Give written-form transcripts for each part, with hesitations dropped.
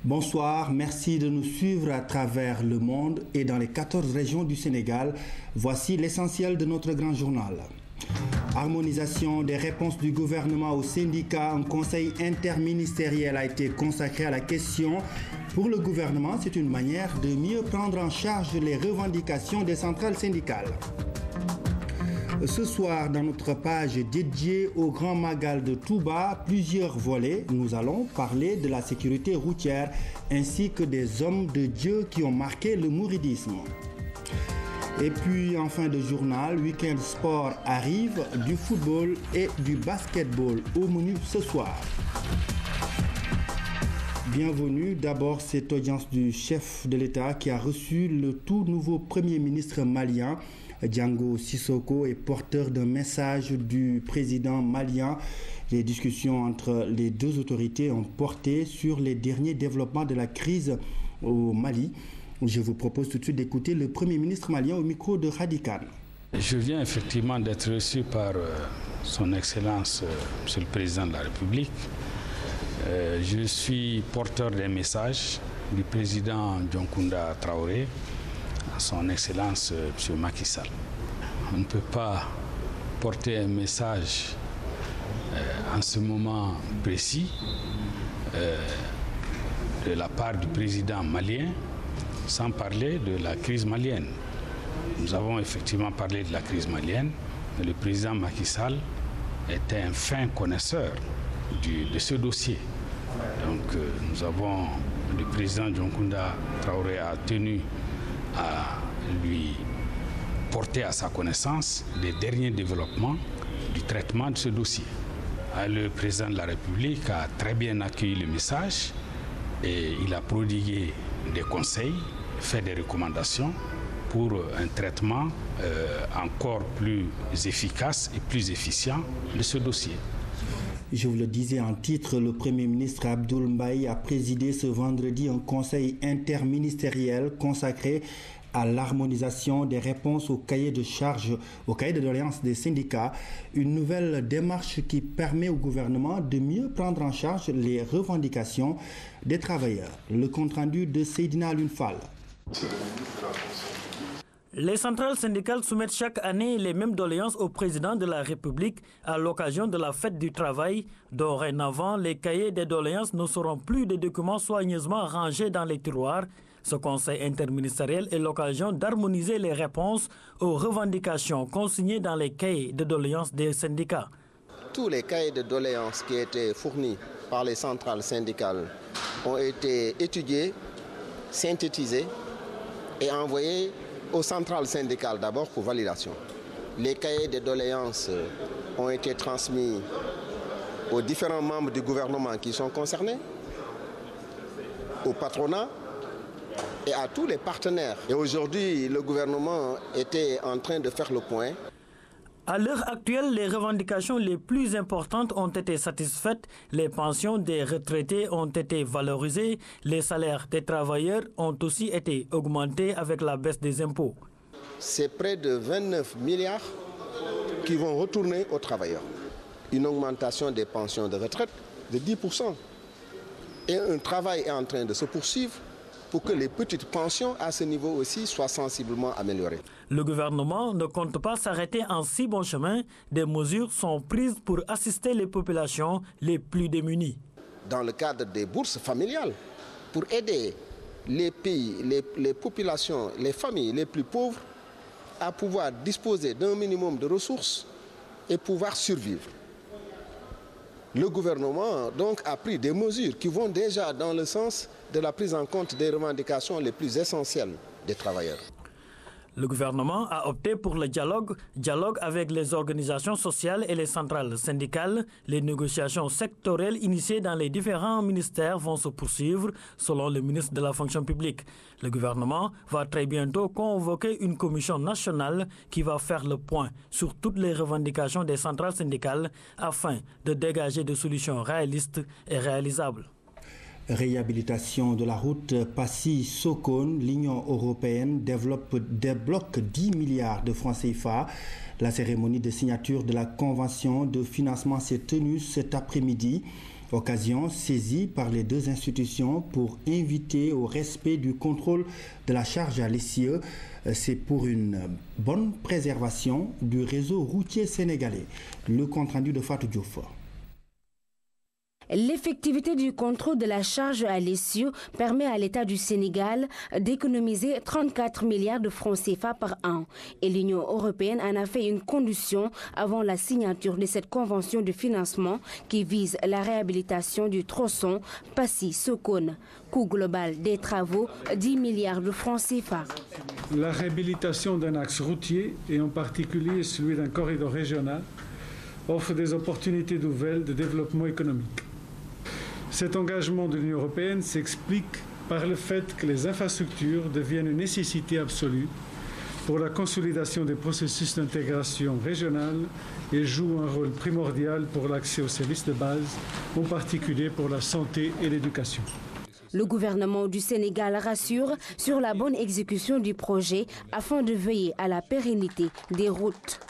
Bonsoir, merci de nous suivre à travers le monde et dans les 14 régions du Sénégal. Voici l'essentiel de notre grand journal. Harmonisation des réponses du gouvernement aux syndicats. Un conseil interministériel a été consacré à la question. Pour le gouvernement, c'est une manière de mieux prendre en charge les revendications des centrales syndicales. Ce soir, dans notre page dédiée au Grand Magal de Touba, plusieurs volets, nous allons parler de la sécurité routière ainsi que des hommes de Dieu qui ont marqué le mouridisme. Et puis, en fin de journal, Week-end Sport arrive, du football et du basketball au menu ce soir. Bienvenue. D'abord, cette audience du chef de l'État qui a reçu le tout nouveau Premier ministre malien. Django Sissoko est porteur d'un message du président malien. Les discussions entre les deux autorités ont porté sur les derniers développements de la crise au Mali. Je vous propose tout de suite d'écouter le Premier ministre malien au micro de Radikan. Je viens effectivement d'être reçu par son Excellence, Monsieur le Président de la République. Je suis porteur d'un message du président Dioncounda Traoré, son Excellence M. Macky Sall. On ne peut pas porter un message en ce moment précis de la part du président malien sans parler de la crise malienne. Nous avons effectivement parlé de la crise malienne, mais le président Macky Sall était un fin connaisseur de ce dossier. Donc le président Dioncounda Traoré a tenu à lui porter à sa connaissance les derniers développements du traitement de ce dossier. Le président de la République a très bien accueilli le message et il a prodigué des conseils, fait des recommandations pour un traitement encore plus efficace et plus efficient de ce dossier. Je vous le disais en titre, le Premier ministre Abdoul Mbaye a présidé ce vendredi un conseil interministériel consacré à l'harmonisation des réponses au cahier de charges, au cahier de doléances des syndicats, une nouvelle démarche qui permet au gouvernement de mieux prendre en charge les revendications des travailleurs. Le compte-rendu de Seydina Lunfal. Les centrales syndicales soumettent chaque année les mêmes doléances au président de la République à l'occasion de la fête du travail. Dorénavant, les cahiers des doléances ne seront plus des documents soigneusement rangés dans les tiroirs. Ce conseil interministériel est l'occasion d'harmoniser les réponses aux revendications consignées dans les cahiers de doléances des syndicats. Tous les cahiers de doléances qui étaient fournis par les centrales syndicales ont été étudiés, synthétisés et envoyés aux centrales syndicales d'abord pour validation. Les cahiers de doléances ont été transmis aux différents membres du gouvernement qui sont concernés, au patronat et à tous les partenaires. Et aujourd'hui, le gouvernement était en train de faire le point. À l'heure actuelle, les revendications les plus importantes ont été satisfaites. Les pensions des retraités ont été valorisées. Les salaires des travailleurs ont aussi été augmentés avec la baisse des impôts. C'est près de 29 milliards qui vont retourner aux travailleurs. Une augmentation des pensions de retraite de 10%. Et un travail est en train de se poursuivre pour que les petites pensions à ce niveau aussi soient sensiblement améliorées. Le gouvernement ne compte pas s'arrêter en si bon chemin. Des mesures sont prises pour assister les populations les plus démunies. Dans le cadre des bourses familiales, pour aider les pays, les populations, les familles les plus pauvres à pouvoir disposer d'un minimum de ressources et pouvoir survivre. Le gouvernement donc a pris des mesures qui vont déjà dans le sens de la prise en compte des revendications les plus essentielles des travailleurs. Le gouvernement a opté pour le dialogue avec les organisations sociales et les centrales syndicales. Les négociations sectorielles initiées dans les différents ministères vont se poursuivre, selon le ministre de la fonction publique. Le gouvernement va très bientôt convoquer une commission nationale qui va faire le point sur toutes les revendications des centrales syndicales afin de dégager des solutions réalistes et réalisables. Réhabilitation de la route Passy-Sokone, l'Union européenne débloque 10 milliards de francs CFA. La cérémonie de signature de la convention de financement s'est tenue cet après-midi. Occasion saisie par les deux institutions pour inviter au respect du contrôle de la charge à l'essieu. C'est pour une bonne préservation du réseau routier sénégalais. Le compte-rendu de Fatou Diouf. L'effectivité du contrôle de la charge à l'essieu permet à l'État du Sénégal d'économiser 34 milliards de francs CFA par an. Et l'Union européenne en a fait une condition avant la signature de cette convention de financement qui vise la réhabilitation du tronçon Passy-Sokone. Coût global des travaux, 10 milliards de francs CFA. La réhabilitation d'un axe routier, et en particulier celui d'un corridor régional, offre des opportunités nouvelles de développement économique. Cet engagement de l'Union européenne s'explique par le fait que les infrastructures deviennent une nécessité absolue pour la consolidation des processus d'intégration régionale et jouent un rôle primordial pour l'accès aux services de base, en particulier pour la santé et l'éducation. Le gouvernement du Sénégal rassure sur la bonne exécution du projet afin de veiller à la pérennité des routes.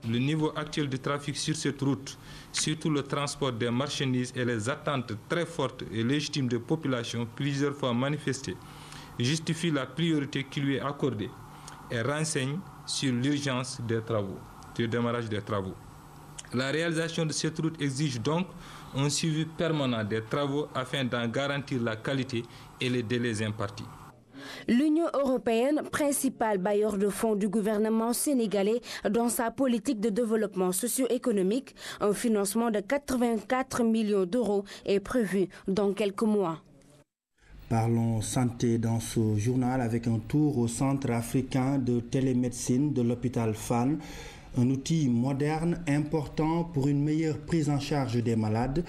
Le niveau actuel du trafic sur cette route, surtout le transport des marchandises et les attentes très fortes et légitimes des populations plusieurs fois manifestées, justifient la priorité qui lui est accordée et renseigne sur l'urgence des travaux, du démarrage des travaux. La réalisation de cette route exige donc un suivi permanent des travaux afin d'en garantir la qualité et les délais impartis. L'Union européenne, principal bailleur de fonds du gouvernement sénégalais dans sa politique de développement socio-économique, un financement de 84 millions d'euros est prévu dans quelques mois. Parlons santé dans ce journal avec un tour au Centre africain de télémédecine de l'hôpital Fann. Un outil moderne important pour une meilleure prise en charge des malades.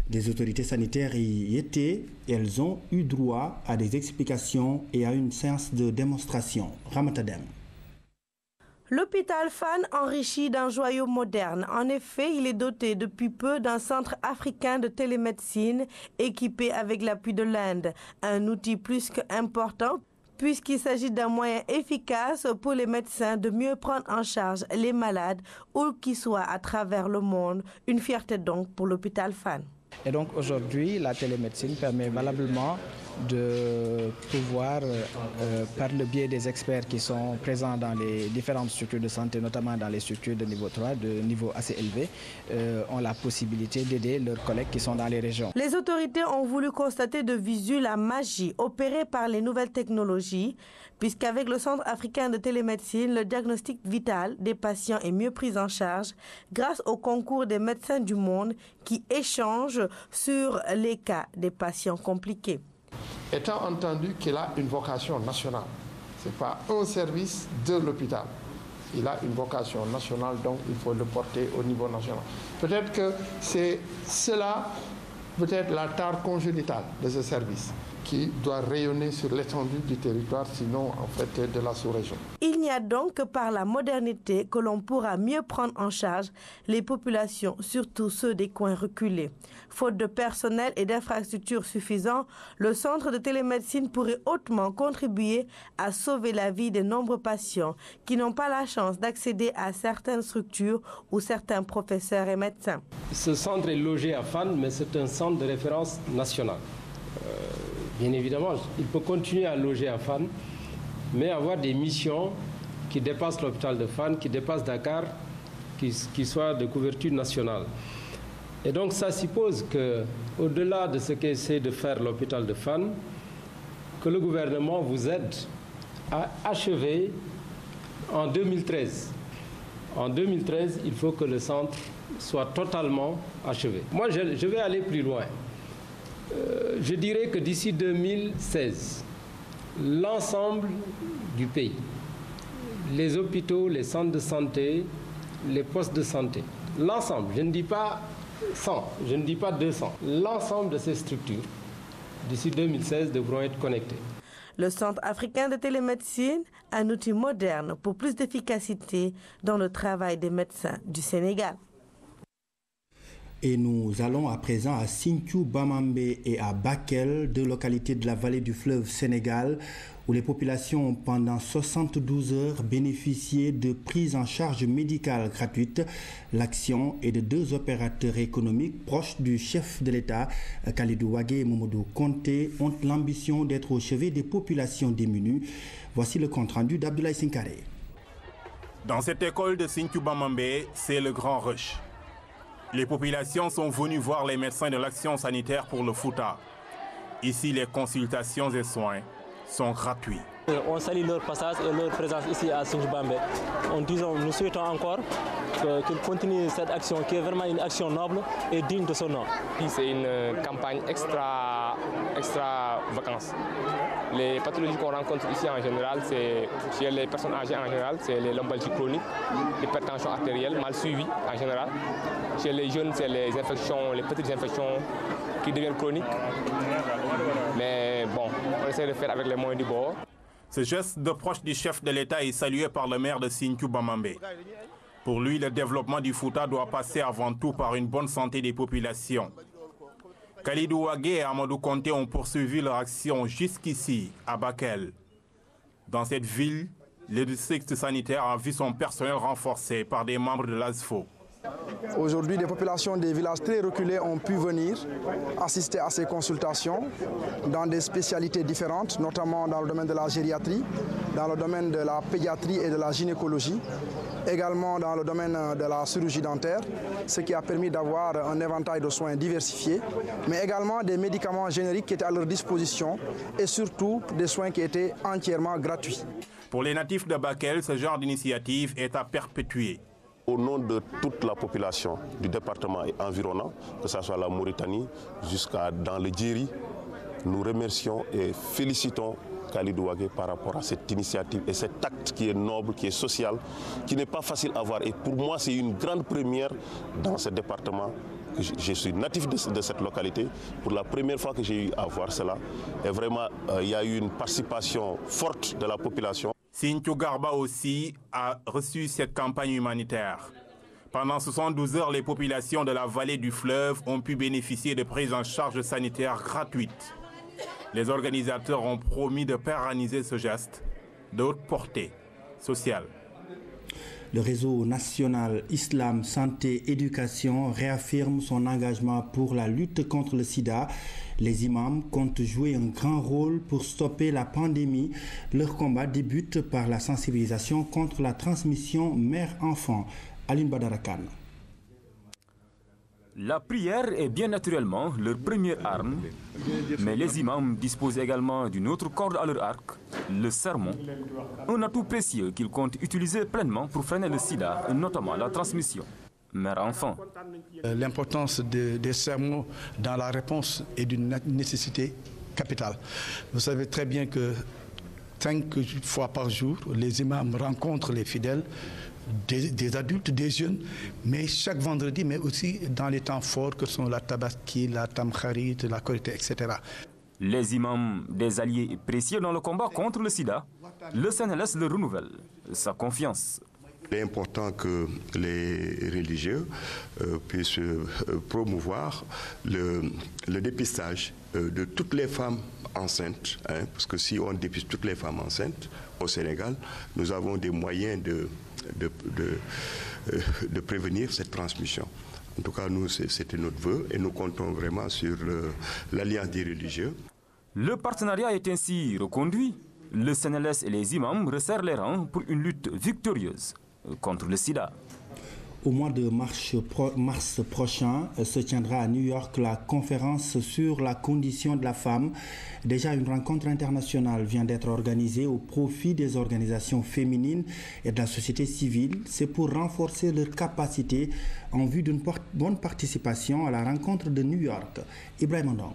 Des autorités sanitaires y étaient. Elles ont eu droit à des explications et à une séance de démonstration. Ramatadem. L'hôpital Fann enrichi d'un joyau moderne. En effet, il est doté depuis peu d'un centre africain de télémédecine équipé avec l'appui de l'Inde. Un outil plus qu'important puisqu'il s'agit d'un moyen efficace pour les médecins de mieux prendre en charge les malades où qu'ils soient à travers le monde. Une fierté donc pour l'hôpital Fann. Et donc aujourd'hui, la télémédecine permet valablement de pouvoir, par le biais des experts qui sont présents dans les différentes structures de santé, notamment dans les structures de niveau 3, de niveau assez élevé, ont la possibilité d'aider leurs collègues qui sont dans les régions. Les autorités ont voulu constater de visu la magie opérée par les nouvelles technologies, puisqu'avec le Centre africain de télémédecine, le diagnostic vital des patients est mieux pris en charge grâce au concours des médecins du monde qui échangent sur les cas des patients compliqués. Étant entendu qu'il a une vocation nationale, ce n'est pas un service de l'hôpital. Il a une vocation nationale, donc il faut le porter au niveau national. Peut-être que c'est cela, peut-être la tare congénitale de ce service, qui doit rayonner sur l'étendue du territoire, sinon en fait de la sous-région. Il n'y a donc que par la modernité que l'on pourra mieux prendre en charge les populations, surtout ceux des coins reculés. Faute de personnel et d'infrastructures suffisants, le centre de télémédecine pourrait hautement contribuer à sauver la vie de nombreux patients qui n'ont pas la chance d'accéder à certaines structures ou certains professeurs et médecins. Ce centre est logé à Fann, mais c'est un centre de référence national. Bien évidemment, il peut continuer à loger à Fann, mais avoir des missions qui dépassent l'hôpital de Fann, qui dépassent Dakar, qui soient de couverture nationale. Et donc ça suppose qu'au-delà de ce qu'essaie de faire l'hôpital de Fann, que le gouvernement vous aide à achever en 2013. En 2013, il faut que le centre soit totalement achevé. Moi, je vais aller plus loin. Je dirais que d'ici 2016, l'ensemble du pays, les hôpitaux, les centres de santé, les postes de santé, l'ensemble, je ne dis pas 100, je ne dis pas 200, l'ensemble de ces structures, d'ici 2016, devront être connectées. Le Centre africain de télémédecine, un outil moderne pour plus d'efficacité dans le travail des médecins du Sénégal. Et nous allons à présent à Sinthiou, Bamambé et à Bakel, deux localités de la vallée du fleuve Sénégal, où les populations ont pendant 72 heures bénéficié de prises en charge médicale gratuite. L'action est de 2 opérateurs économiques proches du chef de l'État, Kalidou Wagué et Mamadou Konté, ont l'ambition d'être au chevet des populations démunies. Voici le compte-rendu d'Abdoulaye Sinkare. Dans cette école de Sinthiou Bamambé, c'est le grand rush. Les populations sont venues voir les médecins de l'action sanitaire pour le Fouta. Ici, les consultations et soins sont gratuits. On salue leur passage et leur présence ici à Sinthiou Bamambé. Nous souhaitons encore qu'ils continuent cette action qui est vraiment une action noble et digne de son nom. C'est une campagne extra vacances. Les pathologies qu'on rencontre ici en général, c'est chez les personnes âgées en général, c'est les lombalgies chroniques, l'hypertension artérielle mal suivie en général. Chez les jeunes, c'est les infections, les petites infections qui deviennent chroniques. Mais bon, on essaie de faire avec les moyens du bord. Ce geste de proche du chef de l'État est salué par le maire de Sinthiou Bamambé. Pour lui, le développement du Fouta doit passer avant tout par une bonne santé des populations. Kalidou Wagué et Amadou Konté ont poursuivi leur action jusqu'ici, à Bakel. Dans cette ville, le district sanitaire a vu son personnel renforcé par des membres de l'ASFO. Aujourd'hui, des populations des villages très reculés ont pu venir assister à ces consultations dans des spécialités différentes, notamment dans le domaine de la gériatrie, dans le domaine de la pédiatrie et de la gynécologie, également dans le domaine de la chirurgie dentaire, ce qui a permis d'avoir un éventail de soins diversifiés, mais également des médicaments génériques qui étaient à leur disposition et surtout des soins qui étaient entièrement gratuits. Pour les natifs de Bakel, ce genre d'initiative est à perpétuer. Au nom de toute la population du département environnant, que ce soit la Mauritanie jusqu'à dans le Djeri, nous remercions et félicitons Kalidou Wagué par rapport à cette initiative et cet acte qui est noble, qui est social, qui n'est pas facile à voir. Et pour moi, c'est une grande première dans ce département. Je suis natif de cette localité. Pour la première fois que j'ai eu à voir cela, et vraiment, il y a eu une participation forte de la population. Sinthiou Garba aussi a reçu cette campagne humanitaire. Pendant 72 heures, les populations de la vallée du fleuve ont pu bénéficier de prises en charge sanitaires gratuites. Les organisateurs ont promis de pérenniser ce geste de haute portée sociale. Le réseau national Islam Santé Éducation réaffirme son engagement pour la lutte contre le sida. Les imams comptent jouer un grand rôle pour stopper la pandémie. Leur combat débute par la sensibilisation contre la transmission mère-enfant. Aline Badarakan. La prière est bien naturellement leur première arme, mais les imams disposent également d'une autre corde à leur arc, le sermon, un atout précieux qu'ils comptent utiliser pleinement pour freiner le sida, notamment la transmission mère-enfant. L'importance des sermons dans la réponse est d'une nécessité capitale. Vous savez très bien que 5 fois par jour, les imams rencontrent les fidèles, des adultes, des jeunes, mais chaque vendredi, mais aussi dans les temps forts que sont la Tabaski, la Tamkharit, la Korité, etc. Les imams, des alliés précieux dans le combat contre le sida, le CNLS leur renouvelle sa confiance. Il est important que les religieux puissent promouvoir le dépistage de toutes les femmes enceintes, parce que si on dépiste toutes les femmes enceintes au Sénégal, nous avons des moyens de prévenir cette transmission. En tout cas, nous, c'était notre vœu et nous comptons vraiment sur l'alliance des religieux. Le partenariat est ainsi reconduit. Le CNLS et les imams resserrent les rangs pour une lutte victorieuse contre le sida. Au mois de mars prochain se tiendra à New York la conférence sur la condition de la femme. Déjà, une rencontre internationale vient d'être organisée au profit des organisations féminines et de la société civile. C'est pour renforcer leur capacité en vue d'une bonne participation à la rencontre de New York. Ibrahim Ndong.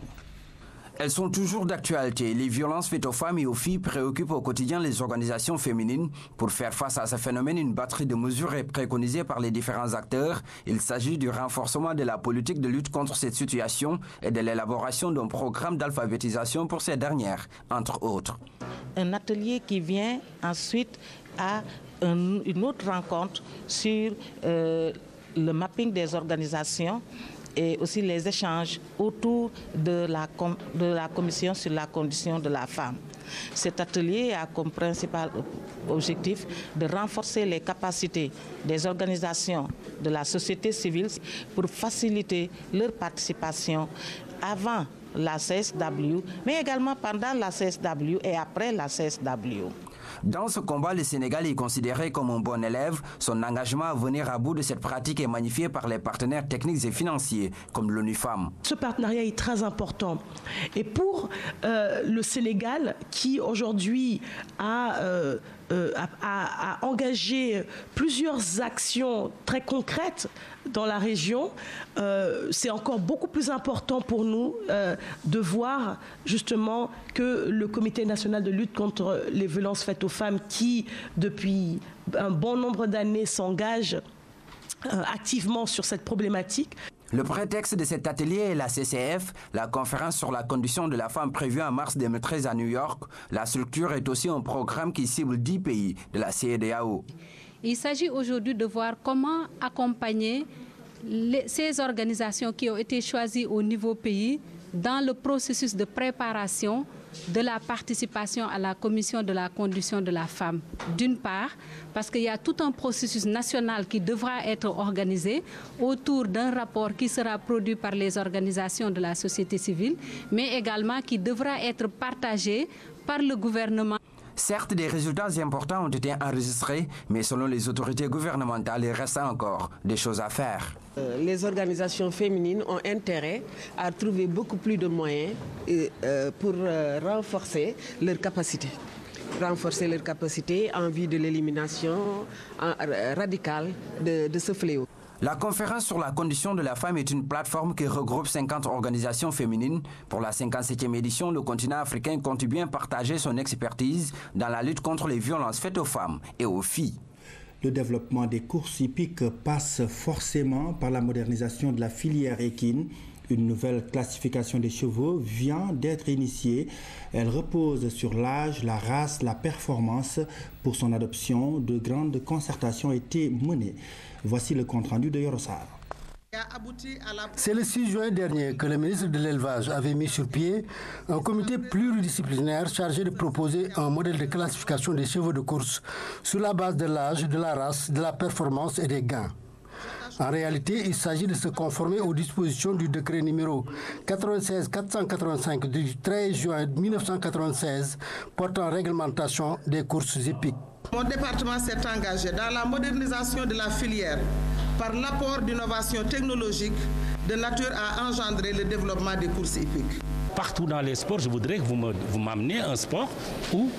Elles sont toujours d'actualité. Les violences faites aux femmes et aux filles préoccupent au quotidien les organisations féminines. Pour faire face à ce phénomène, une batterie de mesures est préconisée par les différents acteurs. Il s'agit du renforcement de la politique de lutte contre cette situation et de l'élaboration d'un programme d'alphabétisation pour ces dernières, entre autres. Un atelier qui vient ensuite à une autre rencontre sur le mapping des organisations et aussi les échanges autour de la commission sur la condition de la femme. Cet atelier a comme principal objectif de renforcer les capacités des organisations de la société civile pour faciliter leur participation avant la CSW, mais également pendant la CSW et après la CSW. Dans ce combat, le Sénégal est considéré comme un bon élève. Son engagement à venir à bout de cette pratique est magnifié par les partenaires techniques et financiers, comme l'ONU Femmes. Ce partenariat est très important. Et pour le Sénégal, qui aujourd'hui a engagé plusieurs actions très concrètes dans la région, c'est encore beaucoup plus important pour nous de voir justement que le Comité national de lutte contre les violences faites aux femmes, qui depuis un bon nombre d'années s'engage activement sur cette problématique. Le prétexte de cet atelier est la CCF, la conférence sur la condition de la femme prévue en mars 2013 à New York. La structure est aussi un programme qui cible 10 pays de la CEDEAO. Il s'agit aujourd'hui de voir comment accompagner ces organisations qui ont été choisies au niveau pays dans le processus de préparation de la participation à la commission de la condition de la femme. D'une part, parce qu'il y a tout un processus national qui devra être organisé autour d'un rapport qui sera produit par les organisations de la société civile, mais également qui devra être partagé par le gouvernement. Certes, des résultats importants ont été enregistrés, mais selon les autorités gouvernementales, il reste encore des choses à faire. Les organisations féminines ont intérêt à trouver beaucoup plus de moyens pour renforcer leurs capacités. Renforcer leurs capacités en vue de l'élimination radicale de ce fléau. La conférence sur la condition de la femme est une plateforme qui regroupe 50 organisations féminines. Pour la 57e édition, le continent africain compte bien partager son expertise dans la lutte contre les violences faites aux femmes et aux filles. Le développement des courses hippiques passe forcément par la modernisation de la filière équine. Une nouvelle classification des chevaux vient d'être initiée. Elle repose sur l'âge, la race, la performance. Pour son adoption, de grandes concertations ont été menées. Voici le compte-rendu de Yorosar. C'est le 6 juin dernier que le ministre de l'Élevage avait mis sur pied un comité pluridisciplinaire chargé de proposer un modèle de classification des chevaux de course sur la base de l'âge, de la race, de la performance et des gains. En réalité, il s'agit de se conformer aux dispositions du décret numéro 96-485 du 13 juin 1996 portant réglementation des courses hippiques. Mon département s'est engagé dans la modernisation de la filière par l'apport d'innovations technologiques de nature à engendrer le développement des courses hippiques. Partout dans les sports, je voudrais que vous m'amenez un sport où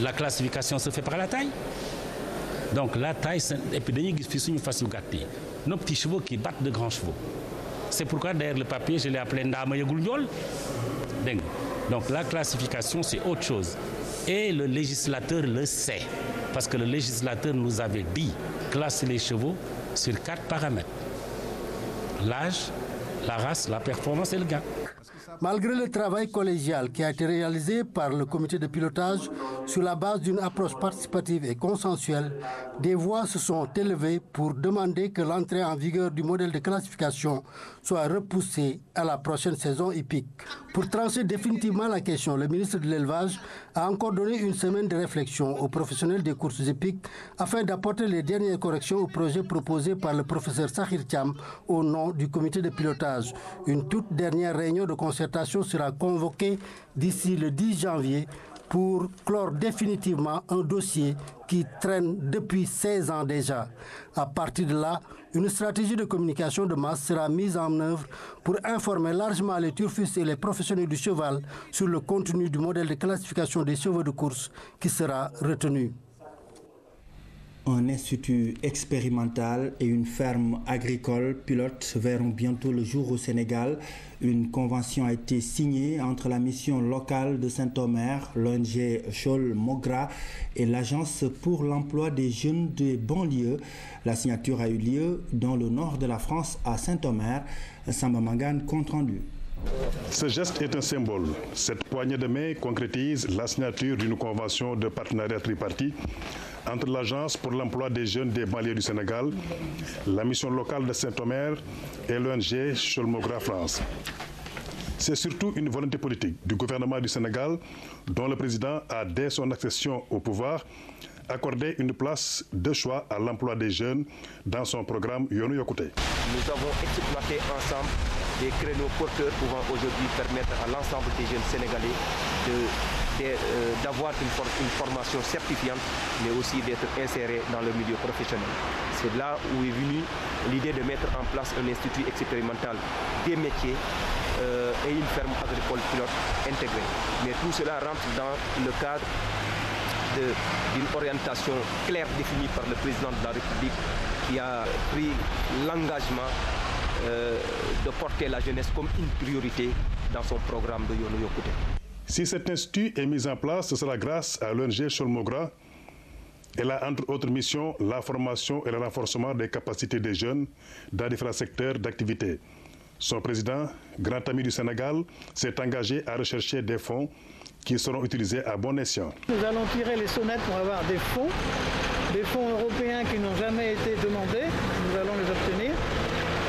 la classification se fait par la taille. Donc la taille, et puis nos petits chevaux qui battent de grands chevaux. C'est pourquoi derrière le papier, je l'ai appelé Ndama Yegul Ndiol. Donc la classification, c'est autre chose. Et le législateur le sait. Parce que le législateur nous avait dit classer les chevaux sur 4 paramètres. L'âge, la race, la performance et le gain. Malgré le travail collégial qui a été réalisé par le comité de pilotage sur la base d'une approche participative et consensuelle, des voix se sont élevées pour demander que l'entrée en vigueur du modèle de classification soit repoussée à la prochaine saison hippique. Pour trancher définitivement la question, le ministre de l'Élevage a encore donné une semaine de réflexion aux professionnels des courses hippiques afin d'apporter les dernières corrections au projet proposé par le professeur Sakhir Thiam au nom du comité de pilotage. Une toute dernière réunion de concertation sera convoquée d'ici le 10 janvier pour clore définitivement un dossier qui traîne depuis 16 ans déjà. À partir de là, une stratégie de communication de masse sera mise en œuvre pour informer largement les turfistes et les professionnels du cheval sur le contenu du modèle de classification des chevaux de course qui sera retenu. Un institut expérimental et une ferme agricole pilote verront bientôt le jour au Sénégal. Une convention a été signée entre la mission locale de Saint-Omer, l'ONG Chol Mogra et l'Agence pour l'emploi des jeunes des banlieues. La signature a eu lieu dans le nord de la France à Saint-Omer. Samba Mangane, compte rendu. Ce geste est un symbole. Cette poignée de main concrétise la signature d'une convention de partenariat tripartite entre l'Agence pour l'emploi des jeunes des banlieues du Sénégal, la mission locale de Saint-Omer et l'ONG Cholmogra France. C'est surtout une volonté politique du gouvernement du Sénégal dont le président a, dès son accession au pouvoir, accordé une place de choix à l'emploi des jeunes dans son programme Yoonu Yokkute. Nous avons exploité ensemble des créneaux porteurs pouvant aujourd'hui permettre à l'ensemble des jeunes sénégalais d'avoir une formation certifiante, mais aussi d'être insérés dans le milieu professionnel. C'est là où est venue l'idée de mettre en place un institut expérimental des métiers et une ferme agricole pilote intégrée. Mais tout cela rentre dans le cadre d'une orientation claire définie par le président de la République qui a pris l'engagement de porter la jeunesse comme une priorité dans son programme de Yoonu Yokkute. Si cet institut est mis en place, ce sera grâce à l'ONG Cholmogra. Elle a entre autres missions la formation et le renforcement des capacités des jeunes dans différents secteurs d'activité. Son président, grand ami du Sénégal, s'est engagé à rechercher des fonds qui seront utilisés à bon escient. Nous allons tirer les sonnettes pour avoir des fonds européens qui n'ont jamais été demandés. Nous allons les obtenir.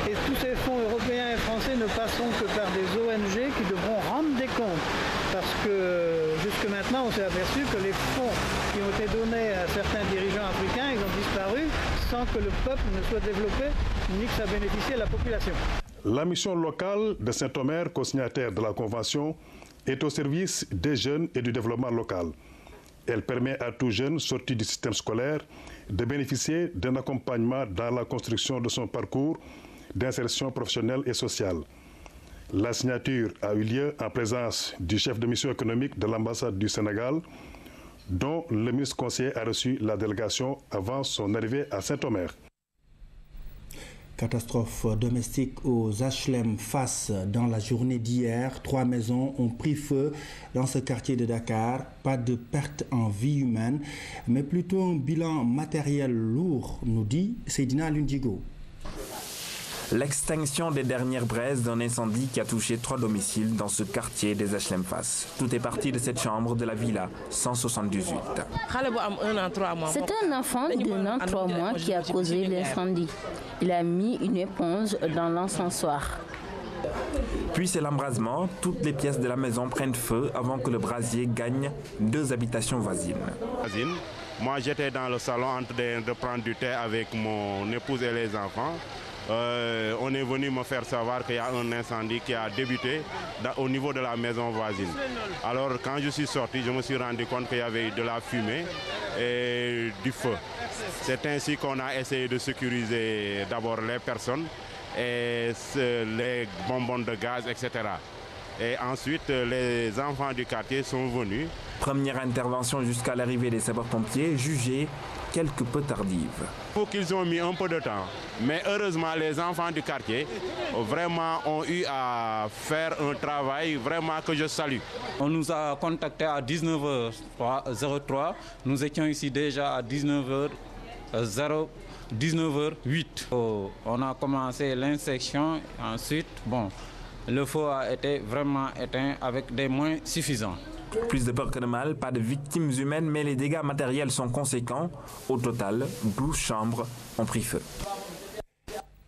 Et tous ces fonds européens et français ne passeront que par des ONG qui devront rendre des comptes. Parce que jusque maintenant, on s'est aperçu que les fonds qui ont été donnés à certains dirigeants africains, ils ont disparu sans que le peuple ne soit développé ni que ça bénéficie à la population. La mission locale de Saint-Omer, co-signataire de la Convention, est au service des jeunes et du développement local. Elle permet à tout jeune sorti du système scolaire de bénéficier d'un accompagnement dans la construction de son parcours d'insertion professionnelle et sociale. La signature a eu lieu en présence du chef de mission économique de l'ambassade du Sénégal, dont le ministre conseiller a reçu la délégation avant son arrivée à Saint-Omer. Catastrophe domestique aux HLM Fass dans la journée d'hier. 3 maisons ont pris feu dans ce quartier de Dakar. Pas de perte en vie humaine, mais plutôt un bilan matériel lourd, nous dit Seydina Lundigo. L'extinction des dernières braises d'un incendie qui a touché 3 domiciles dans ce quartier des HLM Fass. Tout est parti de cette chambre de la villa 178. C'est un enfant d'1 an 3 mois qui a causé l'incendie. Il a mis une éponge dans l'encensoir. Puis c'est l'embrasement. Toutes les pièces de la maison prennent feu avant que le brasier gagne 2 habitations voisines. Moi j'étais dans le salon en train de prendre du thé avec mon épouse et les enfants. On est venu me faire savoir qu'il y a un incendie qui a débuté au niveau de la maison voisine. Alors quand je suis sorti, je me suis rendu compte qu'il y avait de la fumée et du feu. C'est ainsi qu'on a essayé de sécuriser d'abord les personnes et les bonbons de gaz, etc. Et ensuite, les enfants du quartier sont venus. Première intervention jusqu'à l'arrivée des sapeurs-pompiers, jugée quelque peu tardive. Il faut qu'ils ont mis un peu de temps. Mais heureusement, les enfants du quartier vraiment ont eu à faire un travail vraiment que je salue. On nous a contactés à 19h03. Nous étions ici déjà à 19h08. On a commencé l'insection. Ensuite, le feu a été vraiment éteint avec des moyens suffisants. Plus de peur que de mal, pas de victimes humaines, mais les dégâts matériels sont conséquents. Au total, 12 chambres ont pris feu.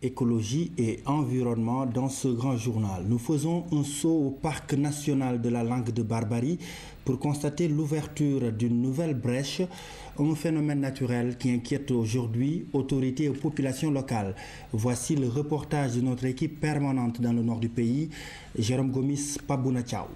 Écologie et environnement dans ce grand journal. Nous faisons un saut au parc national de la langue de Barbarie pour constater l'ouverture d'une nouvelle brèche, un phénomène naturel qui inquiète aujourd'hui autorités et populations locales. Voici le reportage de notre équipe permanente dans le nord du pays, Jérôme Gomis, Pabouna Tchao.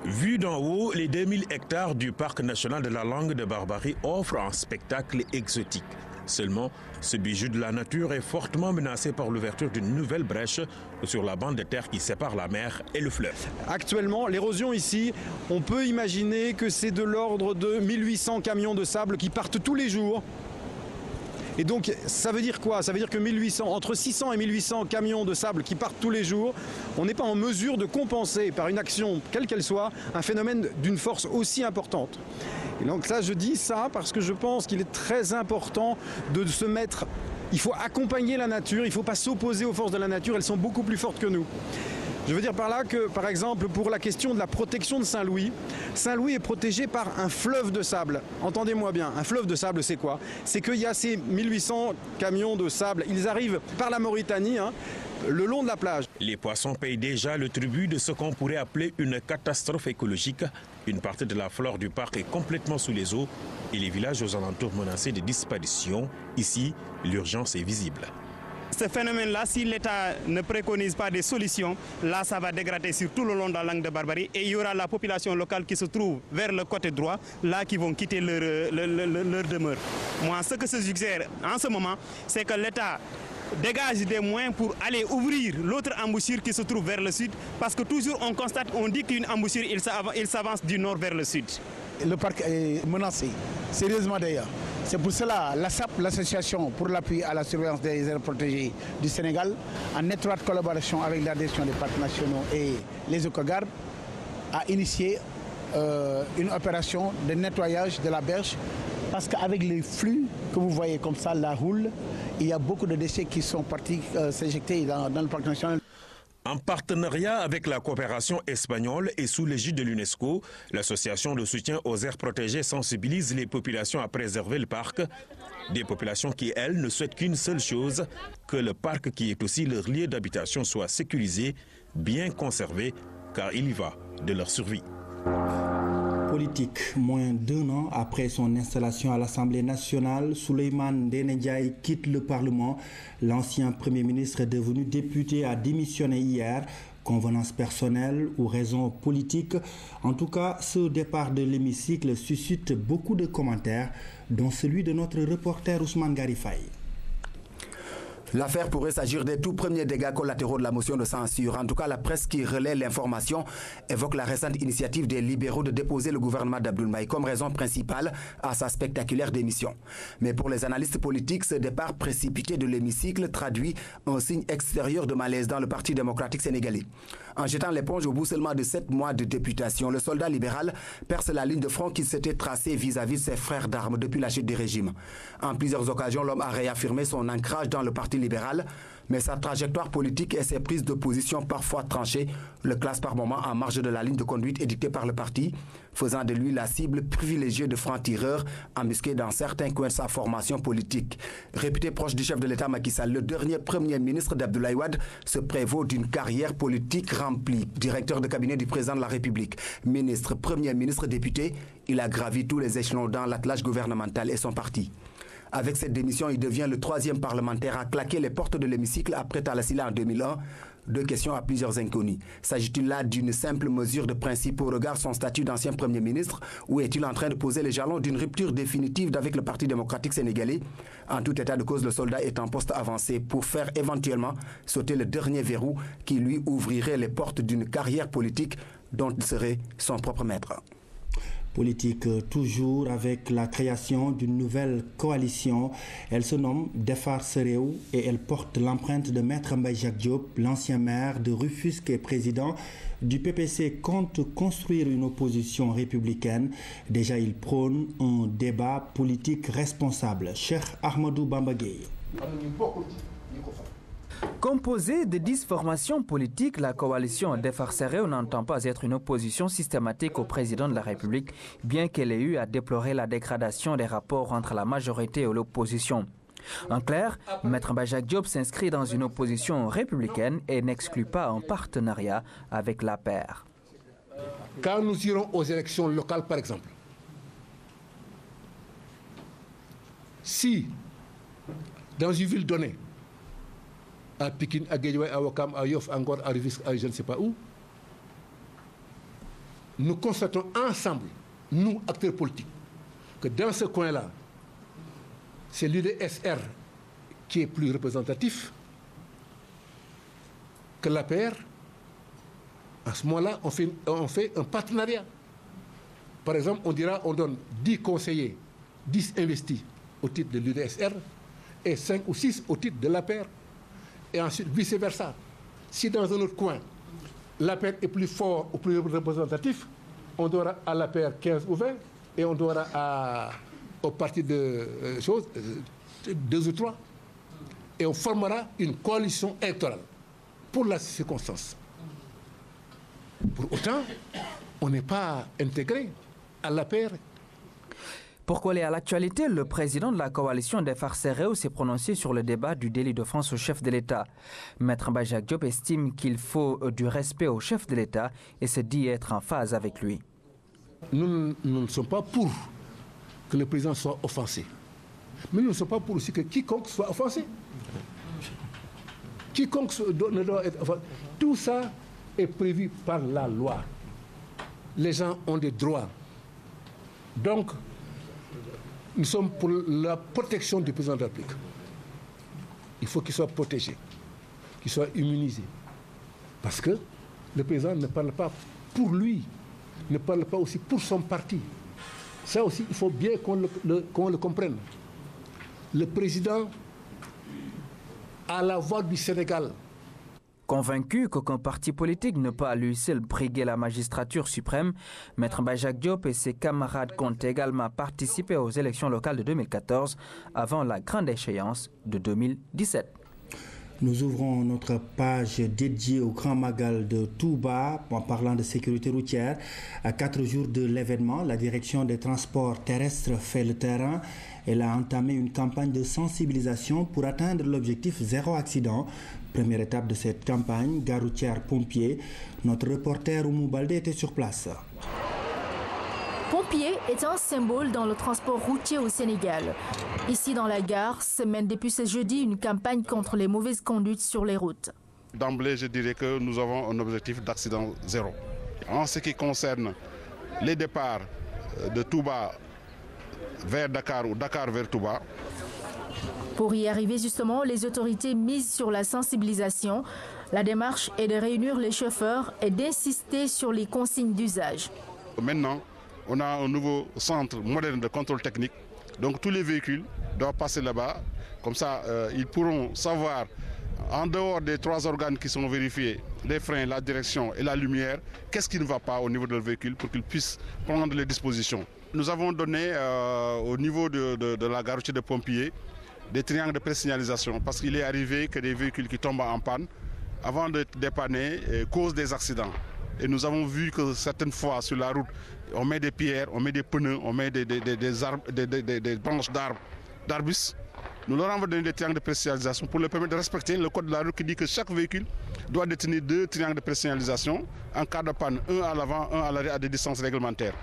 Vu d'en haut, les 2000 hectares du parc national de la langue de Barbarie offrent un spectacle exotique. Seulement, ce bijou de la nature est fortement menacé par l'ouverture d'une nouvelle brèche sur la bande de terre qui sépare la mer et le fleuve. Actuellement, l'érosion ici, on peut imaginer que c'est de l'ordre de 1800 camions de sable qui partent tous les jours. Et donc, ça veut dire quoi? Ça veut dire que entre 600 et 1800 camions de sable qui partent tous les jours, on n'est pas en mesure de compenser par une action, quelle qu'elle soit, un phénomène d'une force aussi importante. Et donc là, je dis ça parce que je pense qu'il est très important de se mettre Il faut accompagner la nature, il ne faut pas s'opposer aux forces de la nature, elles sont beaucoup plus fortes que nous. Je veux dire par là que, par exemple, pour la question de la protection de Saint-Louis, Saint-Louis est protégé par un fleuve de sable. Entendez-moi bien, un fleuve de sable, c'est quoi? C'est qu'il y a ces 1800 camions de sable, ils arrivent par la Mauritanie, le long de la plage. Les poissons payent déjà le tribut de ce qu'on pourrait appeler une catastrophe écologique. Une partie de la flore du parc est complètement sous les eaux et les villages aux alentours menacés de disparition. Ici, l'urgence est visible. Ce phénomène-là, si l'État ne préconise pas des solutions, là, ça va dégrader sur tout le long de la langue de Barbarie et il y aura la population locale qui se trouve vers le côté droit, là, qui vont quitter leur demeure. Moi, ce que je suggère en ce moment, c'est que l'État dégage des moyens pour aller ouvrir l'autre embouchure qui se trouve vers le sud, parce que toujours on constate, on dit qu'une embouchure, il s'avance du nord vers le sud. Le parc est menacé, sérieusement d'ailleurs. C'est pour cela l'ASAP, l'Association pour l'appui à la surveillance des aires protégées du Sénégal, en étroite collaboration avec la direction des parcs nationaux et les écogardes, a initié une opération de nettoyage de la berge, parce qu'avec les flux que vous voyez comme ça, la houle, il y a beaucoup de déchets qui sont partis s'injecter dans le parc national. En partenariat avec la coopération espagnole et sous l'égide de l'UNESCO, l'association de soutien aux aires protégées sensibilise les populations à préserver le parc. Des populations qui, elles, ne souhaitent qu'une seule chose, que le parc qui est aussi leur lieu d'habitation soit sécurisé, bien conservé, car il y va de leur survie. Politique. Moins d'1 an après son installation à l'Assemblée nationale, Souleymane Ndéné Ndiaye quitte le Parlement. L'ancien Premier ministre devenu député a démissionné hier. Convenance personnelle ou raison politique. En tout cas, ce départ de l'hémicycle suscite beaucoup de commentaires, dont celui de notre reporter Ousmane Garifaye. L'affaire pourrait s'agir des tout premiers dégâts collatéraux de la motion de censure. En tout cas, la presse qui relaie l'information évoque la récente initiative des libéraux de déposer le gouvernement d'Abdoul Mbaye comme raison principale à sa spectaculaire démission. Mais pour les analystes politiques, ce départ précipité de l'hémicycle traduit un signe extérieur de malaise dans le Parti démocratique sénégalais. En jetant l'éponge au bout seulement de 7 mois de députation, le soldat libéral perce la ligne de front qui s'était tracée vis-à-vis de ses frères d'armes depuis la chute du régime. En plusieurs occasions, l'homme a réaffirmé son ancrage dans le Parti libéral, mais sa trajectoire politique et ses prises de position parfois tranchées le classent par moments en marge de la ligne de conduite édictée par le parti, faisant de lui la cible privilégiée de francs-tireurs embusqués dans certains coins de sa formation politique. Réputé proche du chef de l'État Macky Sall, le dernier Premier ministre d'Abdoulaye Wade se prévaut d'une carrière politique remplie. Directeur de cabinet du président de la République, ministre, Premier ministre, député, il a gravi tous les échelons dans l'attelage gouvernemental et son parti. Avec cette démission, il devient le 3e parlementaire à claquer les portes de l'hémicycle après Talasila en 2001. Deux questions à plusieurs inconnus. S'agit-il là d'une simple mesure de principe au regard de son statut d'ancien Premier ministre, ou est-il en train de poser les jalons d'une rupture définitive avec le Parti démocratique sénégalais? En tout état de cause, le soldat est en poste avancé pour faire éventuellement sauter le dernier verrou qui lui ouvrirait les portes d'une carrière politique dont il serait son propre maître. Politique toujours avec la création d'une nouvelle coalition. Elle se nomme Defar Sa Réew et elle porte l'empreinte de Maître Mbaye Jacques Diop, l'ancien maire de Rufisque et président du PPC, compte construire une opposition républicaine. Déjà, il prône un débat politique responsable. Cheikh Ahmadou Bamba Gueye. Composée de 10 formations politiques, la coalition Defar Sa Réew n'entend pas être une opposition systématique au président de la République, bien qu'elle ait eu à déplorer la dégradation des rapports entre la majorité et l'opposition. En clair, Maître Mbaye Jacques Diop s'inscrit dans une opposition républicaine et n'exclut pas un partenariat avec l'APR. Quand nous irons aux élections locales, par exemple, si dans une ville donnée, à Pikine, à Guédiawaye, à Ouakam, à Yoff, à Ngor, à Rufisque, à je ne sais pas où, nous constatons ensemble, nous, acteurs politiques, que dans ce coin-là, c'est l'UDSR qui est plus représentatif que l'APR. À ce moment-là, on fait un partenariat. Par exemple, on donne 10 conseillers, 10 investis au titre de l'UDSR et 5 ou 6 au titre de l'APR. Et ensuite, vice-versa. Si dans un autre coin, l'APR est plus fort ou plus représentatif, on donnera à l'APR 15 ou 20 et on donnera au parti de choses 2 ou 3. et on formera une coalition électorale pour la circonstance. Pour autant, on n'est pas intégré à l'APR. Pour coller à l'actualité, le président de la coalition des Farceréo s'est prononcé sur le débat du délit d'offense au chef de l'État. Maître Bajak Diop estime qu'il faut du respect au chef de l'État et se dit être en phase avec lui. Nous ne sommes pas pour que le président soit offensé. Mais nous ne sommes pas pour aussi que quiconque soit offensé. Quiconque ne doit être offensé. Tout ça est prévu par la loi. Les gens ont des droits. Donc, nous sommes pour la protection du président de la République. Il faut qu'il soit protégé, qu'il soit immunisé. Parce que le président ne parle pas pour lui, ne parle pas aussi pour son parti. Ça aussi, il faut bien qu'on le comprenne. Le président a la voix du Sénégal. Convaincu qu'aucun parti politique ne peut à lui seul briguer la magistrature suprême, Maître Bajak Diop et ses camarades comptent également participer aux élections locales de 2014 avant la grande échéance de 2017. Nous ouvrons notre page dédiée au Grand Magal de Touba en parlant de sécurité routière. À 4 jours de l'événement, la direction des transports terrestres fait le terrain. Elle a entamé une campagne de sensibilisation pour atteindre l'objectif zéro accident. Première étape de cette campagne, gare routière Pompier. Notre reporter Oumou Baldé était sur place. Pompier est un symbole dans le transport routier au Sénégal. Ici dans la gare se mène depuis ce jeudi une campagne contre les mauvaises conduites sur les routes. D'emblée, je dirais que nous avons un objectif d'accident zéro. En ce qui concerne les départs de Touba vers Dakar ou Dakar vers Touba. Pour y arriver justement, les autorités misent sur la sensibilisation. La démarche est de réunir les chauffeurs et d'insister sur les consignes d'usage. Maintenant, on a un nouveau centre moderne de contrôle technique. Donc tous les véhicules doivent passer là-bas. Comme ça, ils pourront savoir, en dehors des 3 organes qui sont vérifiés, les freins, la direction et la lumière, qu'est-ce qui ne va pas au niveau de leur véhicule pour qu'ils puissent prendre les dispositions. Nous avons donné au niveau de la gare routière de Pompier des triangles de présignalisation parce qu'il est arrivé que des véhicules qui tombent en panne, avant de dépanner, causent des accidents. Et nous avons vu que certaines fois sur la route, on met des pierres, on met des pneus, on met des branches d'arbustes. Nous leur avons donné des triangles de présignalisation pour leur permettre de respecter le code de la route qui dit que chaque véhicule doit détenir 2 triangles de présignalisation. En cas de panne, un à l'avant, un à l'arrière à des distances réglementaires.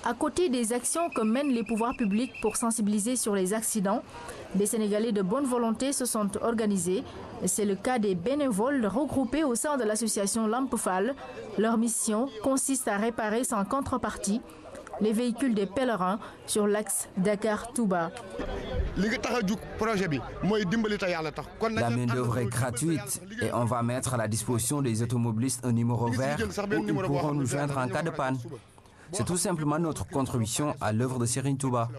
À côté des actions que mènent les pouvoirs publics pour sensibiliser sur les accidents, des Sénégalais de bonne volonté se sont organisés. C'est le cas des bénévoles regroupés au sein de l'association Lampefal. Leur mission consiste à réparer sans contrepartie les véhicules des pèlerins sur l'axe Dakar-Touba. La main-d'œuvre est gratuite et on va mettre à la disposition des automobilistes un numéro vert où ils pourront nous joindre en cas de panne. C'est tout simplement notre contribution à l'œuvre de Serigne Touba.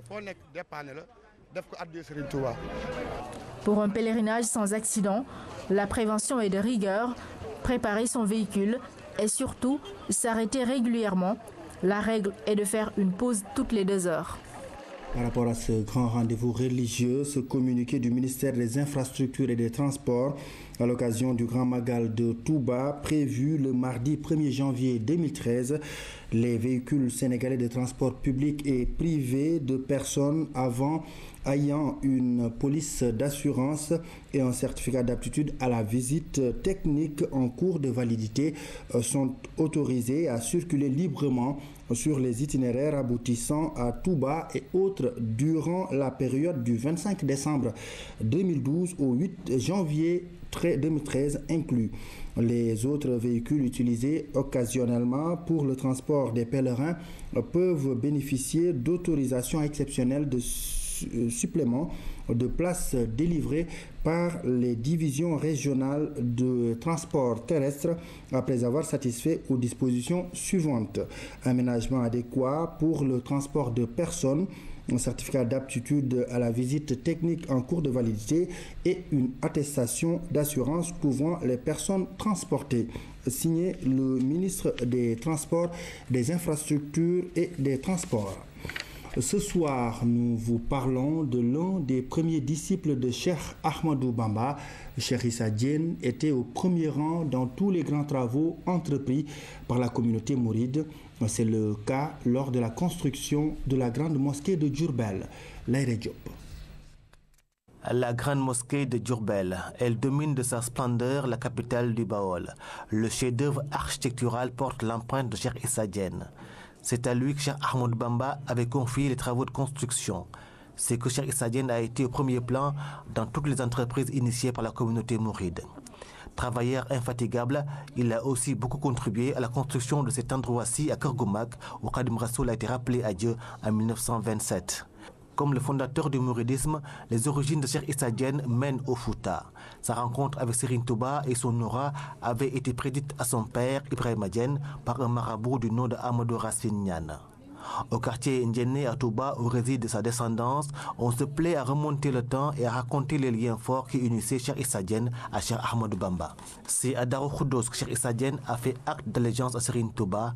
Pour un pèlerinage sans accident, la prévention est de rigueur, préparer son véhicule et surtout s'arrêter régulièrement. La règle est de faire une pause toutes les 2 heures. Par rapport à ce grand rendez-vous religieux, ce communiqué du ministère des Infrastructures et des Transports à l'occasion du Grand Magal de Touba, prévu le mardi 1er janvier 2013, les véhicules sénégalais de transport public et privé de personnes ayant une police d'assurance et un certificat d'aptitude à la visite technique en cours de validité sont autorisés à circuler librement sur les itinéraires aboutissant à Touba et autres durant la période du 25 décembre 2012 au 8 janvier 2013 inclus. Les autres véhicules utilisés occasionnellement pour le transport des pèlerins peuvent bénéficier d'autorisations exceptionnelles de supplément de places délivrées par les divisions régionales de transport terrestre après avoir satisfait aux dispositions suivantes. Aménagement adéquat pour le transport de personnes, un certificat d'aptitude à la visite technique en cours de validité et une attestation d'assurance couvrant les personnes transportées. Signé le ministre des Transports, des Infrastructures et des Transports. Ce soir, nous vous parlons de l'un des premiers disciples de Cheikh Ahmadou Bamba. Cheikh Issa Diène était au premier rang dans tous les grands travaux entrepris par la communauté mouride. C'est le cas lors de la construction de la grande mosquée de Diourbel. Laïré Diop. La grande mosquée de Diourbel, elle domine de sa splendeur la capitale du Baol. Le chef-d'œuvre architectural porte l'empreinte de Cheikh Issa Diène. C'est à lui que Cheikh Ahmadou Bamba avait confié les travaux de construction. C'est que Cheikh Issa Diène a été au premier plan dans toutes les entreprises initiées par la communauté mouride. Travailleur infatigable, il a aussi beaucoup contribué à la construction de cet endroit-ci à Kergoumak, où Khadim Rassoul a été rappelé à Dieu en 1927. Comme le fondateur du mouridisme, les origines de Cheikh Issa Diène mènent au Fouta. Sa rencontre avec Serigne Touba et son aura avait été prédite à son père, Ibrahima Diène, par un marabout du nom de Amadou Racine Niane. Au quartier Ndiéné à Touba, où réside sa descendance, on se plaît à remonter le temps et à raconter les liens forts qui unissaient Cheikh Issa Diène à Cheikh Ahmadou Bamba. C'est à Darou Khoudoss que Cheikh Issa Diène a fait acte d'allégeance à Serigne Touba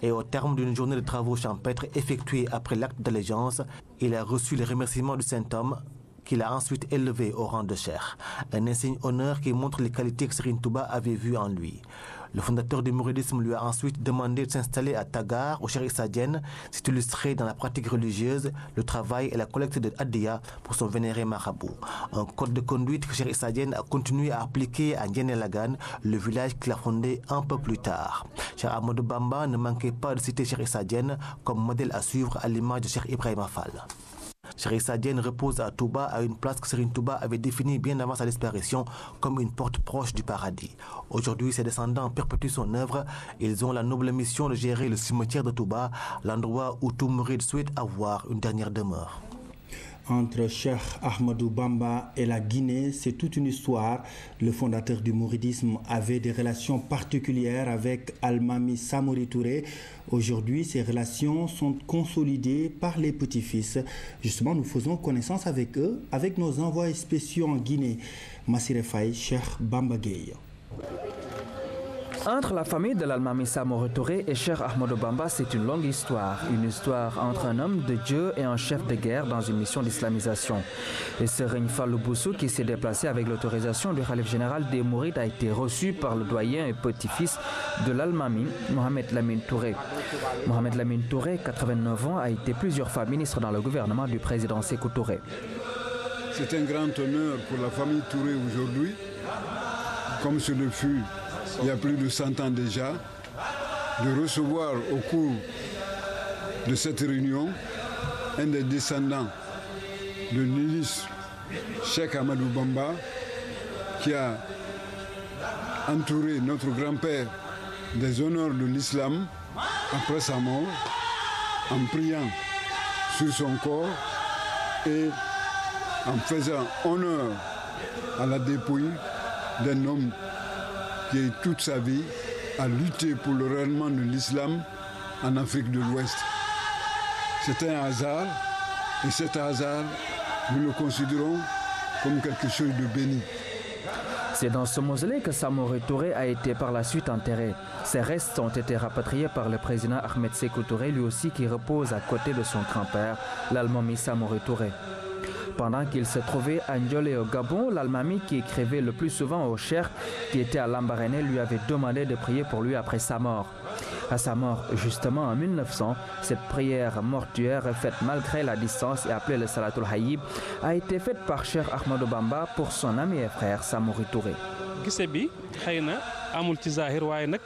et au terme d'une journée de travaux champêtres effectuée après l'acte d'allégeance, il a reçu les remerciements du saint homme qu'il a ensuite élevé au rang de cheikh. Un insigne honneur qui montre les qualités que Serigne Touba avait vues en lui. Le fondateur du mouridisme lui a ensuite demandé de s'installer à Tagar, au Cheikh Issa Diène, s'est illustré dans la pratique religieuse, le travail et la collecte de Addiya pour son vénéré marabout. Un code de conduite que Cheikh Issa Diène a continué à appliquer à Ndiéné Lagane, le village qu'il a fondé un peu plus tard. Cheikh Ahmadou Bamba ne manquait pas de citer Cheikh Issa Diène comme modèle à suivre à l'image de Cheikh Ibrahima Fall. Cheikh Issa Diène repose à Touba, à une place que Serigne Touba avait définie bien avant sa disparition comme une porte proche du paradis. Aujourd'hui, ses descendants perpétuent son œuvre. Ils ont la noble mission de gérer le cimetière de Touba, l'endroit où tout mouride souhaite avoir une dernière demeure. Entre Cheikh Ahmadou Bamba et la Guinée, c'est toute une histoire. Le fondateur du mouridisme avait des relations particulières avec Almami Samori Touré. Aujourd'hui, ces relations sont consolidées par les petits-fils. Justement, nous faisons connaissance avec eux, avec nos envoyés spéciaux en Guinée. Massiré Faye, Cheikh Bamba Gueye. Entre la famille de l'Almami Samori Touré et Cheikh Ahmadou Bamba, c'est une longue histoire. Une histoire entre un homme de Dieu et un chef de guerre dans une mission d'islamisation. Et Serigne Fallou Boussou, qui s'est déplacé avec l'autorisation du Khalif général des Mourides, a été reçu par le doyen et petit-fils de l'Almami, Mohamed Lamine Touré. Mohamed Lamine Touré, 89 ans, a été plusieurs fois ministre dans le gouvernement du président Sékou Touré. C'est un grand honneur pour la famille Touré aujourd'hui, comme ce le fut il y a plus de 100 ans déjà, de recevoir au cours de cette réunion un des descendants de l'illustre Cheikh Ahmadou Bamba qui a entouré notre grand-père des honneurs de l'islam après sa mort en priant sur son corps et en faisant honneur à la dépouille d'un homme qui toute sa vie a lutté pour le rayonnement de l'islam en Afrique de l'Ouest. C'est un hasard, et cet hasard, nous le considérons comme quelque chose de béni. C'est dans ce mausolée que Samori Touré a été par la suite enterré. Ses restes ont été rapatriés par le président Ahmed Sékou Touré, lui aussi qui repose à côté de son grand-père, l'Almami Samori Touré. Pendant qu'il se trouvait à Ndiolé au Gabon, l'Almami, qui écrivait le plus souvent au cheikh qui était à Lambaréné, lui avait demandé de prier pour lui après sa mort. À sa mort, justement en 1900, cette prière mortuaire faite malgré la distance et appelée le Salatul Hayyib a été faite par Cheikh Ahmadou Bamba pour son ami et frère Samori Touré. gise bi xëy na amul ci zahir waaye nag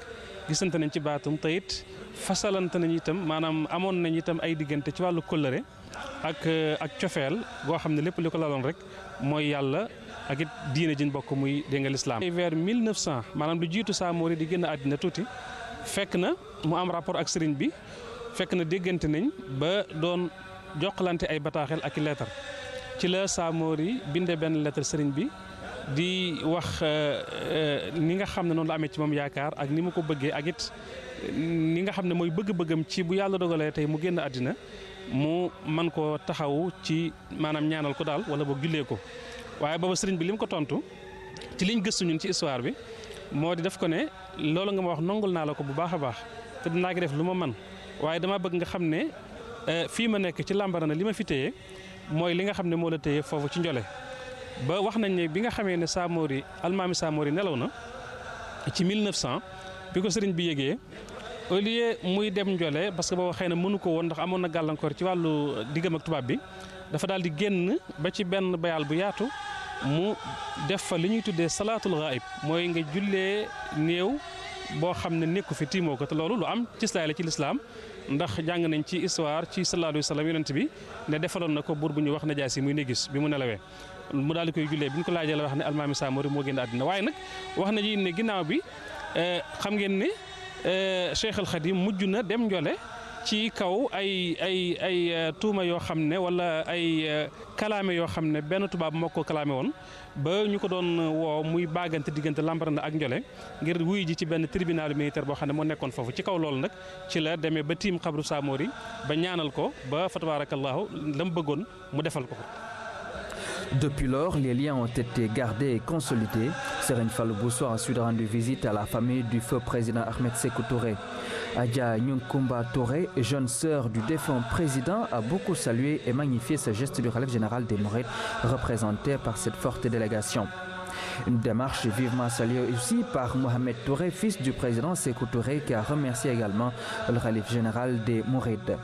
gisante nañ ci baatum te it fasalante nañ itam maanaam amoon nañ itam ay diggante ci wàllu kóllëre ak cofeel goo xam ne lépp li ko laloon rek mooy yàlla ak it diine jiñ bokk muy dégg nga l'islam. vers 1900 maanaam lu jiitu Samori di génn àddina tuuti fekk na mu am rapport ak sëriñ bi fekk na déggante nañ ba doon jokkalante ay bataaxel ak i lettre ci la Samori binde benn lettre sëriñ bi di wax ni nga xam ne noonu la amee ci moom yaakaar ak ni mu ko bëggee ak it ni nga xam ne mooy bëgg-bëggam ci bu yàlla dogalee tey mu génn àddina mu man koo taxaw ci maanaam ñaanal ko daal wala boog jullee ko waaye booba sëriñ bi li mu ko tontu ci liñ gëstu ñun ci histoire bi moo di def ko ne loolu nga ma wax nongul naa la ko bu baax a baax te dinaa ko def lu ma man waaye dama bëgg nga xam ne fii ma nekk ci Lambaréné li ma fi téye mooy li nga xam ne moo la téye foofu ci Ndiolé ba wax nañ ne bi nga xamee ne Samori almaami Samori nelaw na ci 1900 bi ko sëriñ bi yégee au lieu muy dem Ndiolé parce que booba xëy na mënu ko woon ndax amoon na gàllankoor ci wàllu diggam ak tubaab bi dafa daal di génn ba ci benn bayal bu yaatu mu def fa li ñuy tuddee salaatul ghaib mooy nga jullee néew boo xam ne nekku fi tiimoo ko te loolu lu am ci islaam la ci lislaam ndax jàng nañ ci histoire ci sallallahu alayhi wa sallam yonent bi ne defaloon na ko buur bu ñu wax Najaasi muy Négis bi mu nelawee mu daal di koy jullee bi ñu ko laajee la wax ne almaami Samori moo génn àddina waaye nag wax nañu ne ginnaaw bi xam ngeen ne Cheikh al Khadim mujj na dem Ndiolé ci kaw ay tuuma yoo xam ne wala ay kalaame yoo xam ne benn tubaab moo ko kalaame woon ba ñu ko doon woo muy baagante diggante Lambaréné ak Ndiolé ngir wuy ji ci benn tribunal militaire boo xam ne moo nekkoon foofu ci kaw loolu nag ci la demee ba tiim xabru Samori ba ñaanal ko ba fa tabarakallahu la mu bëggoon mu defal ko. Depuis lors, les liens ont été gardés et consolidés. Serigne Fallou Bousso a ensuite rendu visite à la famille du feu président Ahmed Sékou Touré. Adja Nyunkumba Touré, jeune sœur du défunt président, a beaucoup salué et magnifié ce geste du khalife général des Mourides représenté par cette forte délégation. Une démarche vivement saluée aussi par Mohamed Touré, fils du président Sékou Touré, qui a remercié également le khalife général des Mourides.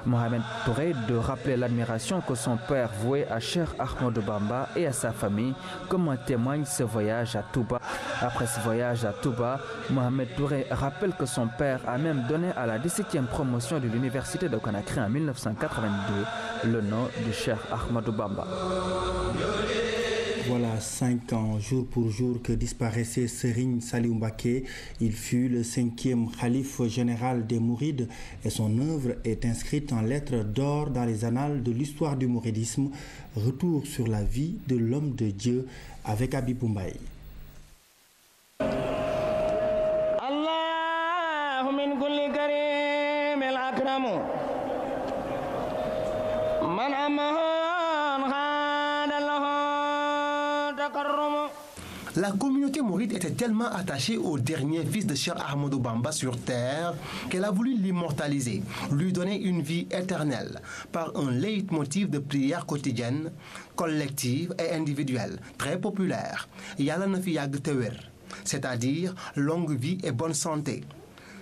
Mohamed Touré de rappeler l'admiration que son père vouait à Cheikh Ahmadou Bamba et à sa famille, comme en témoigne ce voyage à Touba. Après ce voyage à Touba, Mohamed Touré rappelle que son père a même donné à la 17e promotion de l'université de Conakry en 1982 le nom de Cheikh Ahmadou Bamba. Voilà 5 ans, jour pour jour, que disparaissait Serigne Saliou Mbacké. Il fut le 5e khalife général des Mourides et son œuvre est inscrite en lettres d'or dans les annales de l'histoire du mouridisme. Retour sur la vie de l'homme de Dieu avec Abibou Mbaye. Allahu min kulli karim al-akramu man La communauté mouride était tellement attachée au dernier fils de Cheikh Ahmadou Bamba sur terre qu'elle a voulu l'immortaliser, lui donner une vie éternelle par un leitmotiv de prière quotidienne, collective et individuelle, très populaire. Yàlla na fi yàgg te wér, c'est-à-dire longue vie et bonne santé,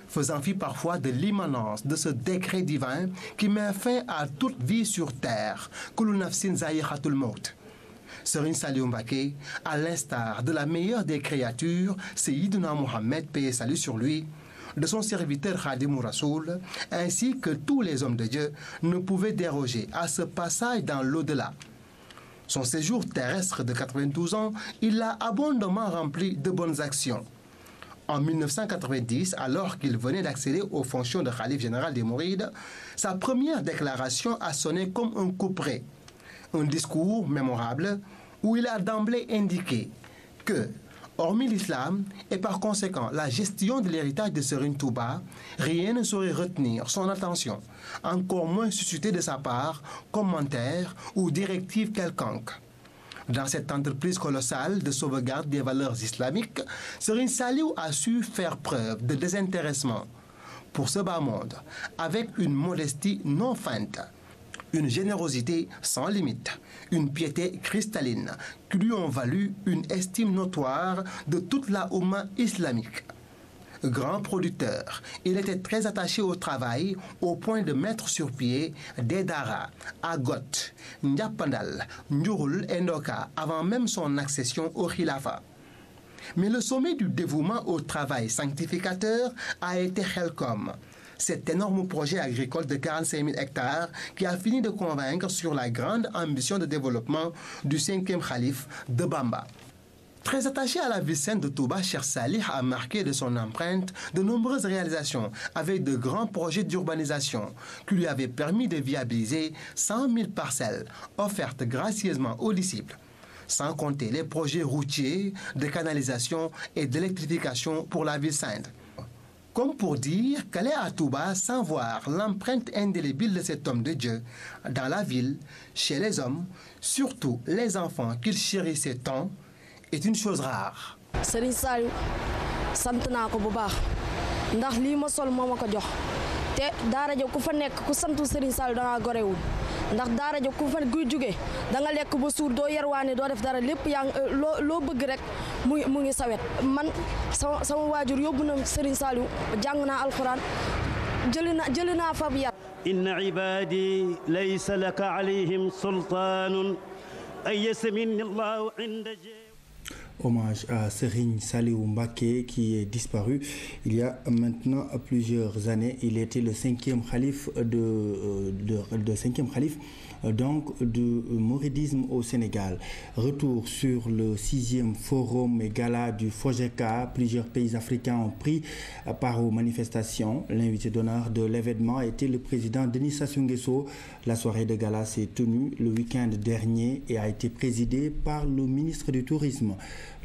faisant fi parfois de l'immanence de ce décret divin qui met fin à toute vie sur terre, kullu nafsin za'iqatul maut. Serigne Saliou Mbacké, à l'instar de la meilleure des créatures, Seyyidina Mohamed, paix et salut sur lui, de son serviteur Khadimou Rassoul, ainsi que tous les hommes de Dieu, ne pouvaient déroger à ce passage dans l'au-delà. Son séjour terrestre de 92 ans, il l'a abondamment rempli de bonnes actions. En 1990, alors qu'il venait d'accéder aux fonctions de khalife général des Mourides, sa première déclaration a sonné comme un couperet. Un discours mémorable où il a d'emblée indiqué que, hormis l'islam et par conséquent la gestion de l'héritage de Serigne Touba, rien ne saurait retenir son attention, encore moins susciter de sa part commentaires ou directives quelconques. Dans cette entreprise colossale de sauvegarde des valeurs islamiques, Serigne Saliou a su faire preuve de désintéressement pour ce bas monde, avec une modestie non feinte, une générosité sans limite, une piété cristalline qui lui ont valu une estime notoire de toute la Oumma islamique. Grand producteur, il était très attaché au travail au point de mettre sur pied des daara, Agot, Ndiapandal, Ndiourul et Ndoka avant même son accession au khilafa. Mais le sommet du dévouement au travail sanctificateur a été Khelcom, cet énorme projet agricole de 45 000 hectares qui a fini de convaincre sur la grande ambition de développement du 5e khalife de Bamba. Très attaché à la vie sainte de Touba, Cheikh Salih a marqué de son empreinte de nombreuses réalisations avec de grands projets d'urbanisation qui lui avaient permis de viabiliser 100 000 parcelles offertes gracieusement aux disciples, sans compter les projets routiers, de canalisation et d'électrification pour la ville sainte. Comme pour dire qu'aller à Touba sans voir l'empreinte indélébile de cet homme de Dieu dans la ville, chez les hommes, surtout les enfants qu'il chérissait tant, est une chose rare. Serigne Saliou sant naa ko bu baax ndax lii ma sol moo ma ko jox te daara ja ku fa nekk ku santu Serigne Saliou da nga gorewul ndax daara ja ku fa guy jóge da nga lekk ba suur doo yerwaane doo def dara lépp yaa loo bëgg rek mu ngi sawet man sama waajur yóbbu na Serigne Saliou jàng naa alxuraan jëli naa fab yar inna ibadi laysa laka alayhim sultaanun ay yasamin allahu inda Hommage à Serigne Saliou Mbacké qui est disparu il y a maintenant plusieurs années. Il était le cinquième khalife donc du mouridisme au Sénégal. Retour sur le 6e forum et gala du FOGECA. Plusieurs pays africains ont pris part aux manifestations. L'invité d'honneur de l'événement était le président Denis Sassou Nguesso. La soirée de gala s'est tenue le week-end dernier et a été présidée par le ministre du Tourisme.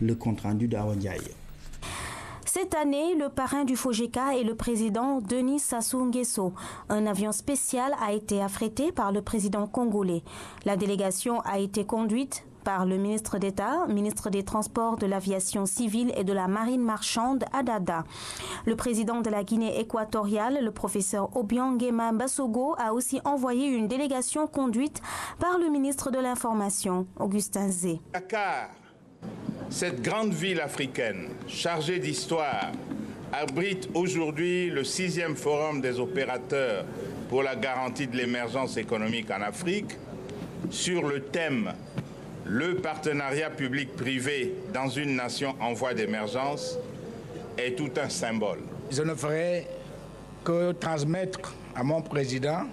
Le compte-rendu d'Awa Ndiaye. Cette année, le parrain du FOGECA est le président Denis Sassou Nguesso. Un avion spécial a été affrété par le président congolais. La délégation a été conduite par le ministre d'État, ministre des Transports, de l'Aviation civile et de la Marine marchande à Dada. Le président de la Guinée équatoriale, le professeur Obiangema Bassogo, a aussi envoyé une délégation conduite par le ministre de l'Information, Augustin Zé. Dakar, cette grande ville africaine chargée d'histoire, abrite aujourd'hui le 6e forum des opérateurs pour la garantie de l'émergence économique en Afrique sur le thème « Le partenariat public-privé dans une nation en voie d'émergence est tout un symbole ». Je ne ferai que transmettre à mon président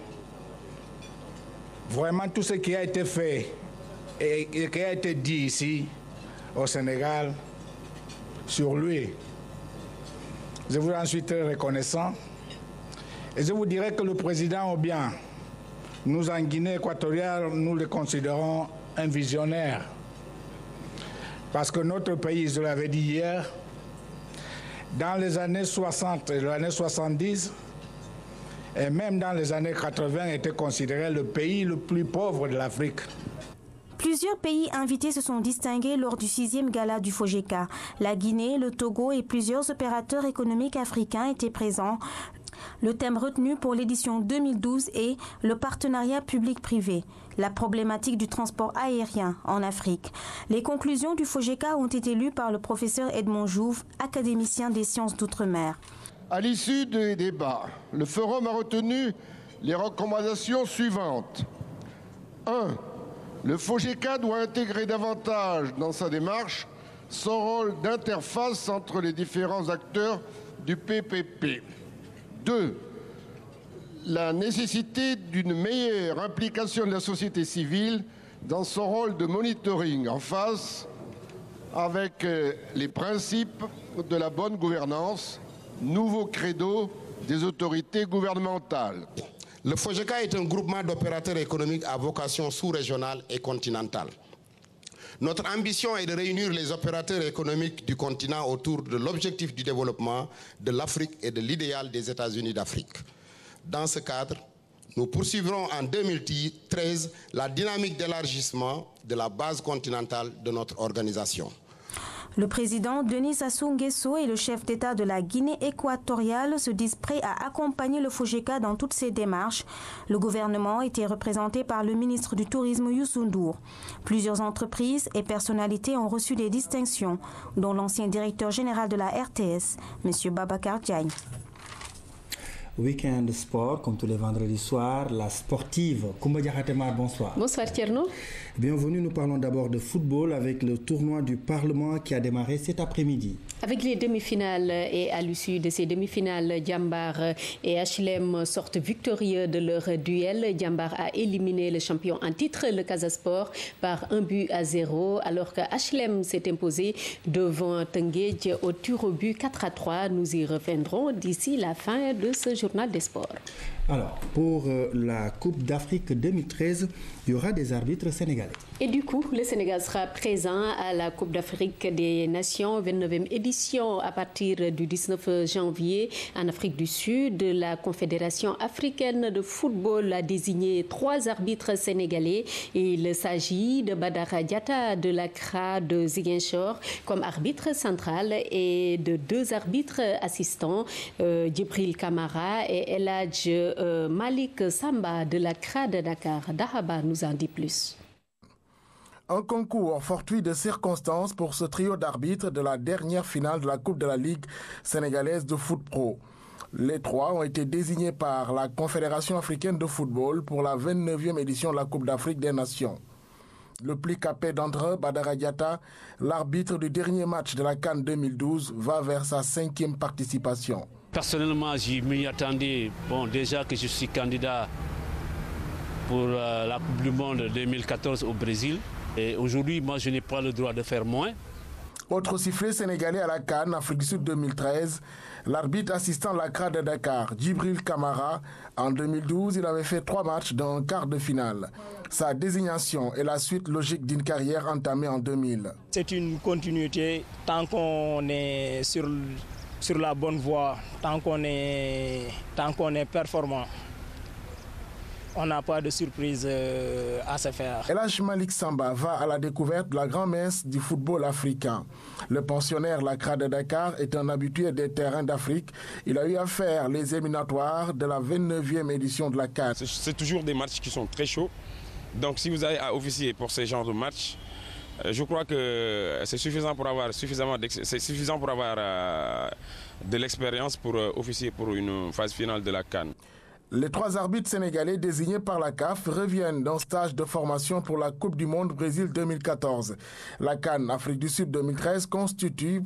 vraiment tout ce qui a été fait et qui a été dit ici au Sénégal sur lui. Je vous en suis très reconnaissant et je vous dirais que le président Obiang, nous en Guinée équatoriale, nous le considérons un visionnaire. Parce que notre pays, je l'avais dit hier, dans les années 60 et les années 70, et même dans les années 80, était considéré le pays le plus pauvre de l'Afrique. Plusieurs pays invités se sont distingués lors du 6e gala du FOGECA. La Guinée, le Togo et plusieurs opérateurs économiques africains étaient présents. Le thème retenu pour l'édition 2012 est le partenariat public-privé, la problématique du transport aérien en Afrique. Les conclusions du FOGECA ont été lues par le professeur Edmond Jouve, académicien des sciences d'outre-mer. À l'issue des débats, le forum a retenu les recommandations suivantes. 1. Le FOGECA doit intégrer davantage dans sa démarche son rôle d'interface entre les différents acteurs du PPP. 2. La nécessité d'une meilleure implication de la société civile dans son rôle de monitoring en phase avec les principes de la bonne gouvernance, nouveau credo des autorités gouvernementales. Le FOGECA est un groupement d'opérateurs économiques à vocation sous-régionale et continentale. Notre ambition est de réunir les opérateurs économiques du continent autour de l'objectif du développement de l'Afrique et de l'idéal des États-Unis d'Afrique. Dans ce cadre, nous poursuivrons en 2013 la dynamique d'élargissement de la base continentale de notre organisation. Le président Denis Sassou Nguesso et le chef d'État de la Guinée équatoriale se disent prêts à accompagner le FOGECA dans toutes ses démarches. Le gouvernement était représenté par le ministre du Tourisme Youssou N'Dour. Plusieurs entreprises et personnalités ont reçu des distinctions, dont l'ancien directeur général de la RTS, M. Babacar Diagne. Week-end sport, comme tous les vendredis soirs, la sportive. Koumba Diakhatemar, bonsoir. Bonsoir Tierno. Bienvenue, nous parlons d'abord de football avec le tournoi du Parlement qui a démarré cet après-midi. Avec les demi-finales et à l'issue de ces demi-finales, Djambar et HLM sortent victorieux de leur duel. Djambar a éliminé le champion en titre, le Casa Sport, par 1-0, alors que HLM s'est imposé devant Tenguedj au tir au but 4-3. Nous y reviendrons d'ici la fin de ce journal des sports. Alors, pour la Coupe d'Afrique 2013, il y aura des arbitres sénégalais. Et du coup, le Sénégal sera présent à la Coupe d'Afrique des Nations, 29e édition, à partir du 19 janvier en Afrique du Sud. La Confédération africaine de football a désigné 3 arbitres sénégalais. Il s'agit de Badara Diatta de l'Accra de Ziguinchor comme arbitre central et de 2 arbitres assistants, Djibril Kamara et El Hadj Malik Samba de l'Accra de Dakar. Dahaba nous en dit plus. Un concours fortuit de circonstances pour ce trio d'arbitres de la dernière finale de la Coupe de la Ligue sénégalaise de foot pro. Les 3 ont été désignés par la Confédération africaine de football pour la 29e édition de la Coupe d'Afrique des Nations. Le plus capé d'entre eux, Badara Diatta, l'arbitre du dernier match de la CAN 2012, va vers sa 5e participation. Personnellement, je m'y attendais. Bon, déjà que je suis candidat pour la Coupe du Monde 2014 au Brésil. Et aujourd'hui, moi, je n'ai pas le droit de faire moins. Autre sifflet sénégalais à la CAN, Afrique du Sud 2013, l'arbitre assistant de l'Accra de Dakar, Djibril Kamara. En 2012, il avait fait 3 matchs dans un quart de finale. Sa désignation est la suite logique d'une carrière entamée en 2000. C'est une continuité tant qu'on est sur la bonne voie, tant qu'on est performant. On n'a pas de surprise à se faire. El Hadj Malik Samba va à la découverte de la grand-messe du football africain. Le pensionnaire l'Accra de Dakar est un habitué des terrains d'Afrique. Il a eu à faire les éliminatoires de la 29e édition de la CAN. C'est toujours des matchs qui sont très chauds. Donc si vous avez à officier pour ces genres de matchs, je crois que c'est suffisant pour avoir de l'expérience pour officier pour une phase finale de la CAN. Les 3 arbitres sénégalais désignés par la CAF reviennent d'un stage de formation pour la Coupe du Monde Brésil 2014. La CAN Afrique du Sud 2013 constitue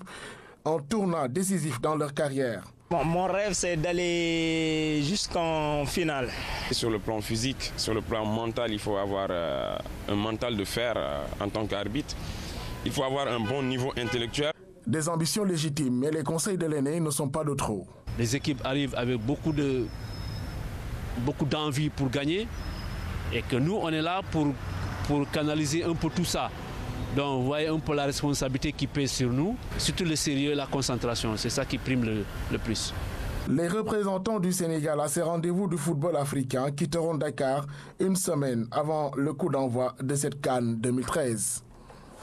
un tournant décisif dans leur carrière. Bon, mon rêve, c'est d'aller jusqu'en finale. Sur le plan physique, sur le plan mental, il faut avoir un mental de fer en tant qu'arbitre. Il faut avoir un bon niveau intellectuel. Des ambitions légitimes, mais les conseils de l'aîné ne sont pas de trop. Les équipes arrivent avec beaucoup d'envie pour gagner et que nous, on est là pour canaliser un peu tout ça. Donc vous voyez un peu la responsabilité qui pèse sur nous, surtout le sérieux et la concentration, c'est ça qui prime le plus. Les représentants du Sénégal à ces rendez-vous du football africain quitteront Dakar une semaine avant le coup d'envoi de cette CAN 2013.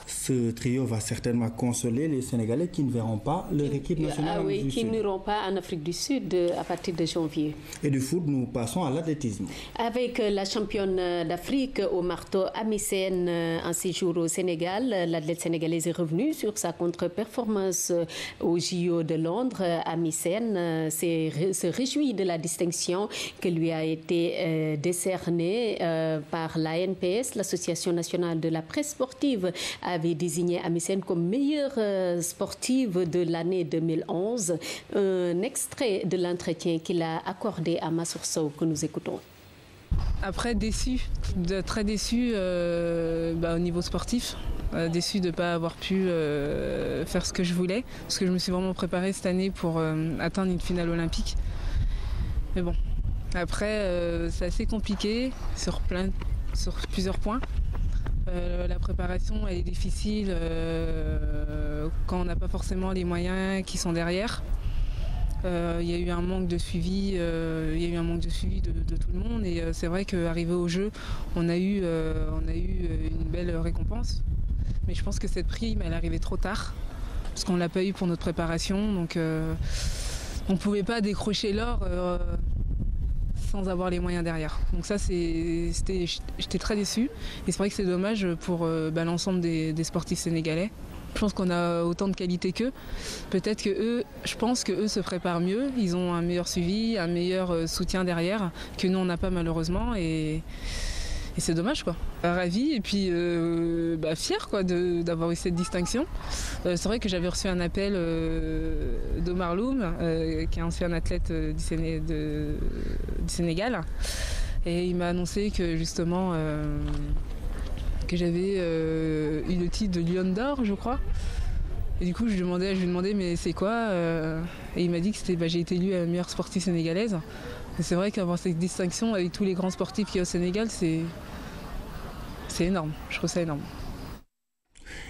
Ce trio va certainement consoler les Sénégalais qui ne verront pas leur équipe nationale. Ah oui, qui n'iront pas en Afrique du Sud à partir de janvier. Et du foot, nous passons à l'athlétisme. Avec la championne d'Afrique au marteau Amy Sène en séjour au Sénégal, l'athlète sénégalaise est revenue sur sa contre-performance au JO de Londres. Amy Sène se réjouit de la distinction qui lui a été décernée par l'ANPS, l'Association nationale de la presse sportive, avait désigné Amy Sène comme meilleure sportive de l'année 2011. Un extrait de l'entretien qu'il a accordé à Massour Sow que nous écoutons. Après, très déçu au niveau sportif. Déçu de ne pas avoir pu faire ce que je voulais, parce que je me suis vraiment préparée cette année pour atteindre une finale olympique. Mais bon, après, c'est assez compliqué sur plusieurs points. La préparation elle est difficile quand on n'a pas forcément les moyens qui sont derrière. Il y a eu un manque de suivi, de tout le monde et c'est vrai qu'arrivé au jeu, on a eu une belle récompense. Mais je pense que cette prime elle est arrivée trop tard parce qu'on ne l'a pas eu pour notre préparation, donc on ne pouvait pas décrocher l'or sans avoir les moyens derrière. Donc ça, j'étais très déçue. Et c'est vrai que c'est dommage pour l'ensemble des sportifs sénégalais. Je pense qu'on a autant de qualité qu'eux. Peut-être que eux, je pense qu'eux se préparent mieux. Ils ont un meilleur suivi, un meilleur soutien derrière que nous, on n'a pas malheureusement. Et c'est dommage, quoi. Ravi et puis fier d'avoir eu cette distinction. C'est vrai que j'avais reçu un appel d'Omar Loum, qui est un ancien athlète du Sénégal. Et il m'a annoncé que justement que j'avais eu le titre de Lion d'or, je crois. Et du coup, je lui ai demandé mais c'est quoi Et il m'a dit que j'ai été élue meilleure sportive sénégalaise. Et c'est vrai qu'avoir cette distinction avec tous les grands sportifs qu'il y a au Sénégal, c'est énorme. Je trouve ça énorme.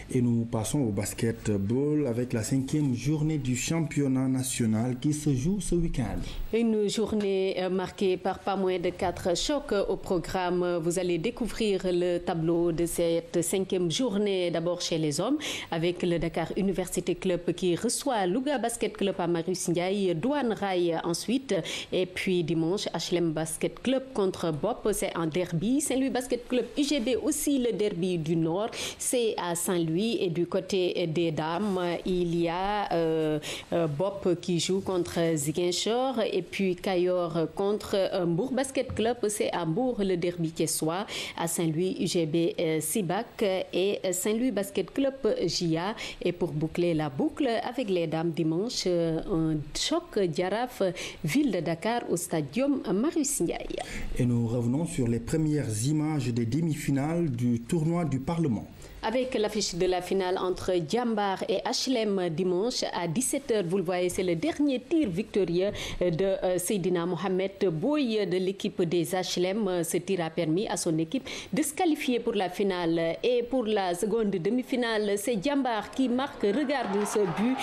Et nous passons au basketball avec la 5e journée du championnat national qui se joue ce week-end. Une journée marquée par pas moins de 4 chocs au programme. Vous allez découvrir le tableau de cette 5e journée, d'abord chez les hommes, avec le Dakar Université Club qui reçoit Louga Basket Club à Marius Ndiaye, Douane Rail ensuite, et puis dimanche, HLM Basket Club contre BOP, c'est un derby. Saint-Louis Basket Club UGB aussi, le derby du Nord, c'est à Saint-Louis. Et du côté des dames, il y a BOP qui joue contre Ziguinchor et puis Kayor contre Mbour Basket Club, c'est à Mbour le derby quessois, à Saint-Louis UGB Sibac et Saint-Louis Basket Club JA. Et pour boucler la boucle avec les dames dimanche, un choc Jaraaf Ville de Dakar au stadium Marius Ndiaye. Et nous revenons sur les premières images des demi-finales du tournoi du Parlement. Avec l'affiche de la finale entre Djambar et HLM dimanche à 17h. Vous le voyez, c'est le dernier tir victorieux de Seydina Mohamed Boy de l'équipe des HLM. Ce tir a permis à son équipe de se qualifier pour la finale. Et pour la seconde demi-finale, c'est Djambar qui marque, regarde ce but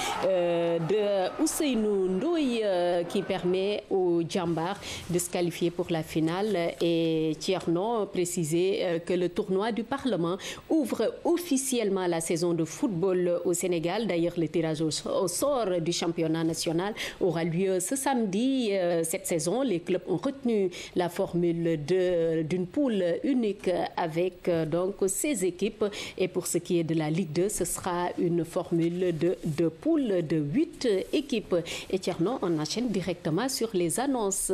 de Ousseynou Ndoye qui permet au Djambar de se qualifier pour la finale. Et Thierno précisait que le tournoi du Parlement ouvre officiellement la saison de football au Sénégal. D'ailleurs, le tirage au sort du championnat national aura lieu ce samedi. Cette saison, les clubs ont retenu la formule d'une poule unique avec donc 16 équipes. Et pour ce qui est de la Ligue 2, ce sera une formule de poule de 8 équipes. Et Thierno, on enchaîne directement sur les annonces.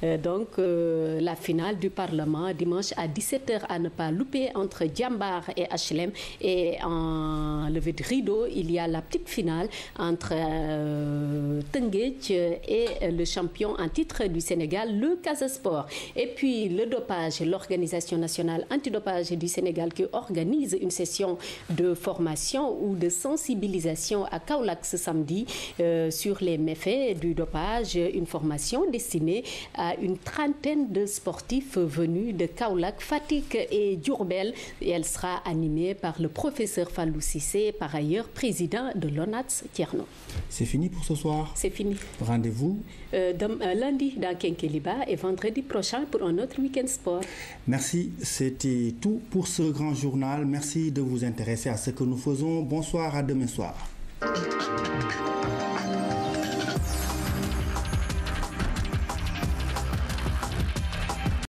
La finale du Parlement dimanche à 17h à ne pas louper entre Djambar et HLM. Et en levée de rideau, il y a la petite finale entre Tenguech et le champion en titre du Sénégal, le Casa Sport. Et puis le dopage, l'Organisation nationale antidopage du Sénégal qui organise une session de formation ou de sensibilisation à Kaolack ce samedi sur les méfaits du dopage, une formation destinée à une trentaine de sportifs venus de Kaolack, Fatick et Diourbel. Et elle sera animée par le professeur Fallou Cissé, par ailleurs président de l'ONATS Thierno. C'est fini pour ce soir? C'est fini. Rendez-vous lundi dans Kenkeliba et vendredi prochain pour un autre week-end sport. Merci, c'était tout pour ce grand journal. Merci de vous intéresser à ce que nous faisons. Bonsoir, à demain soir.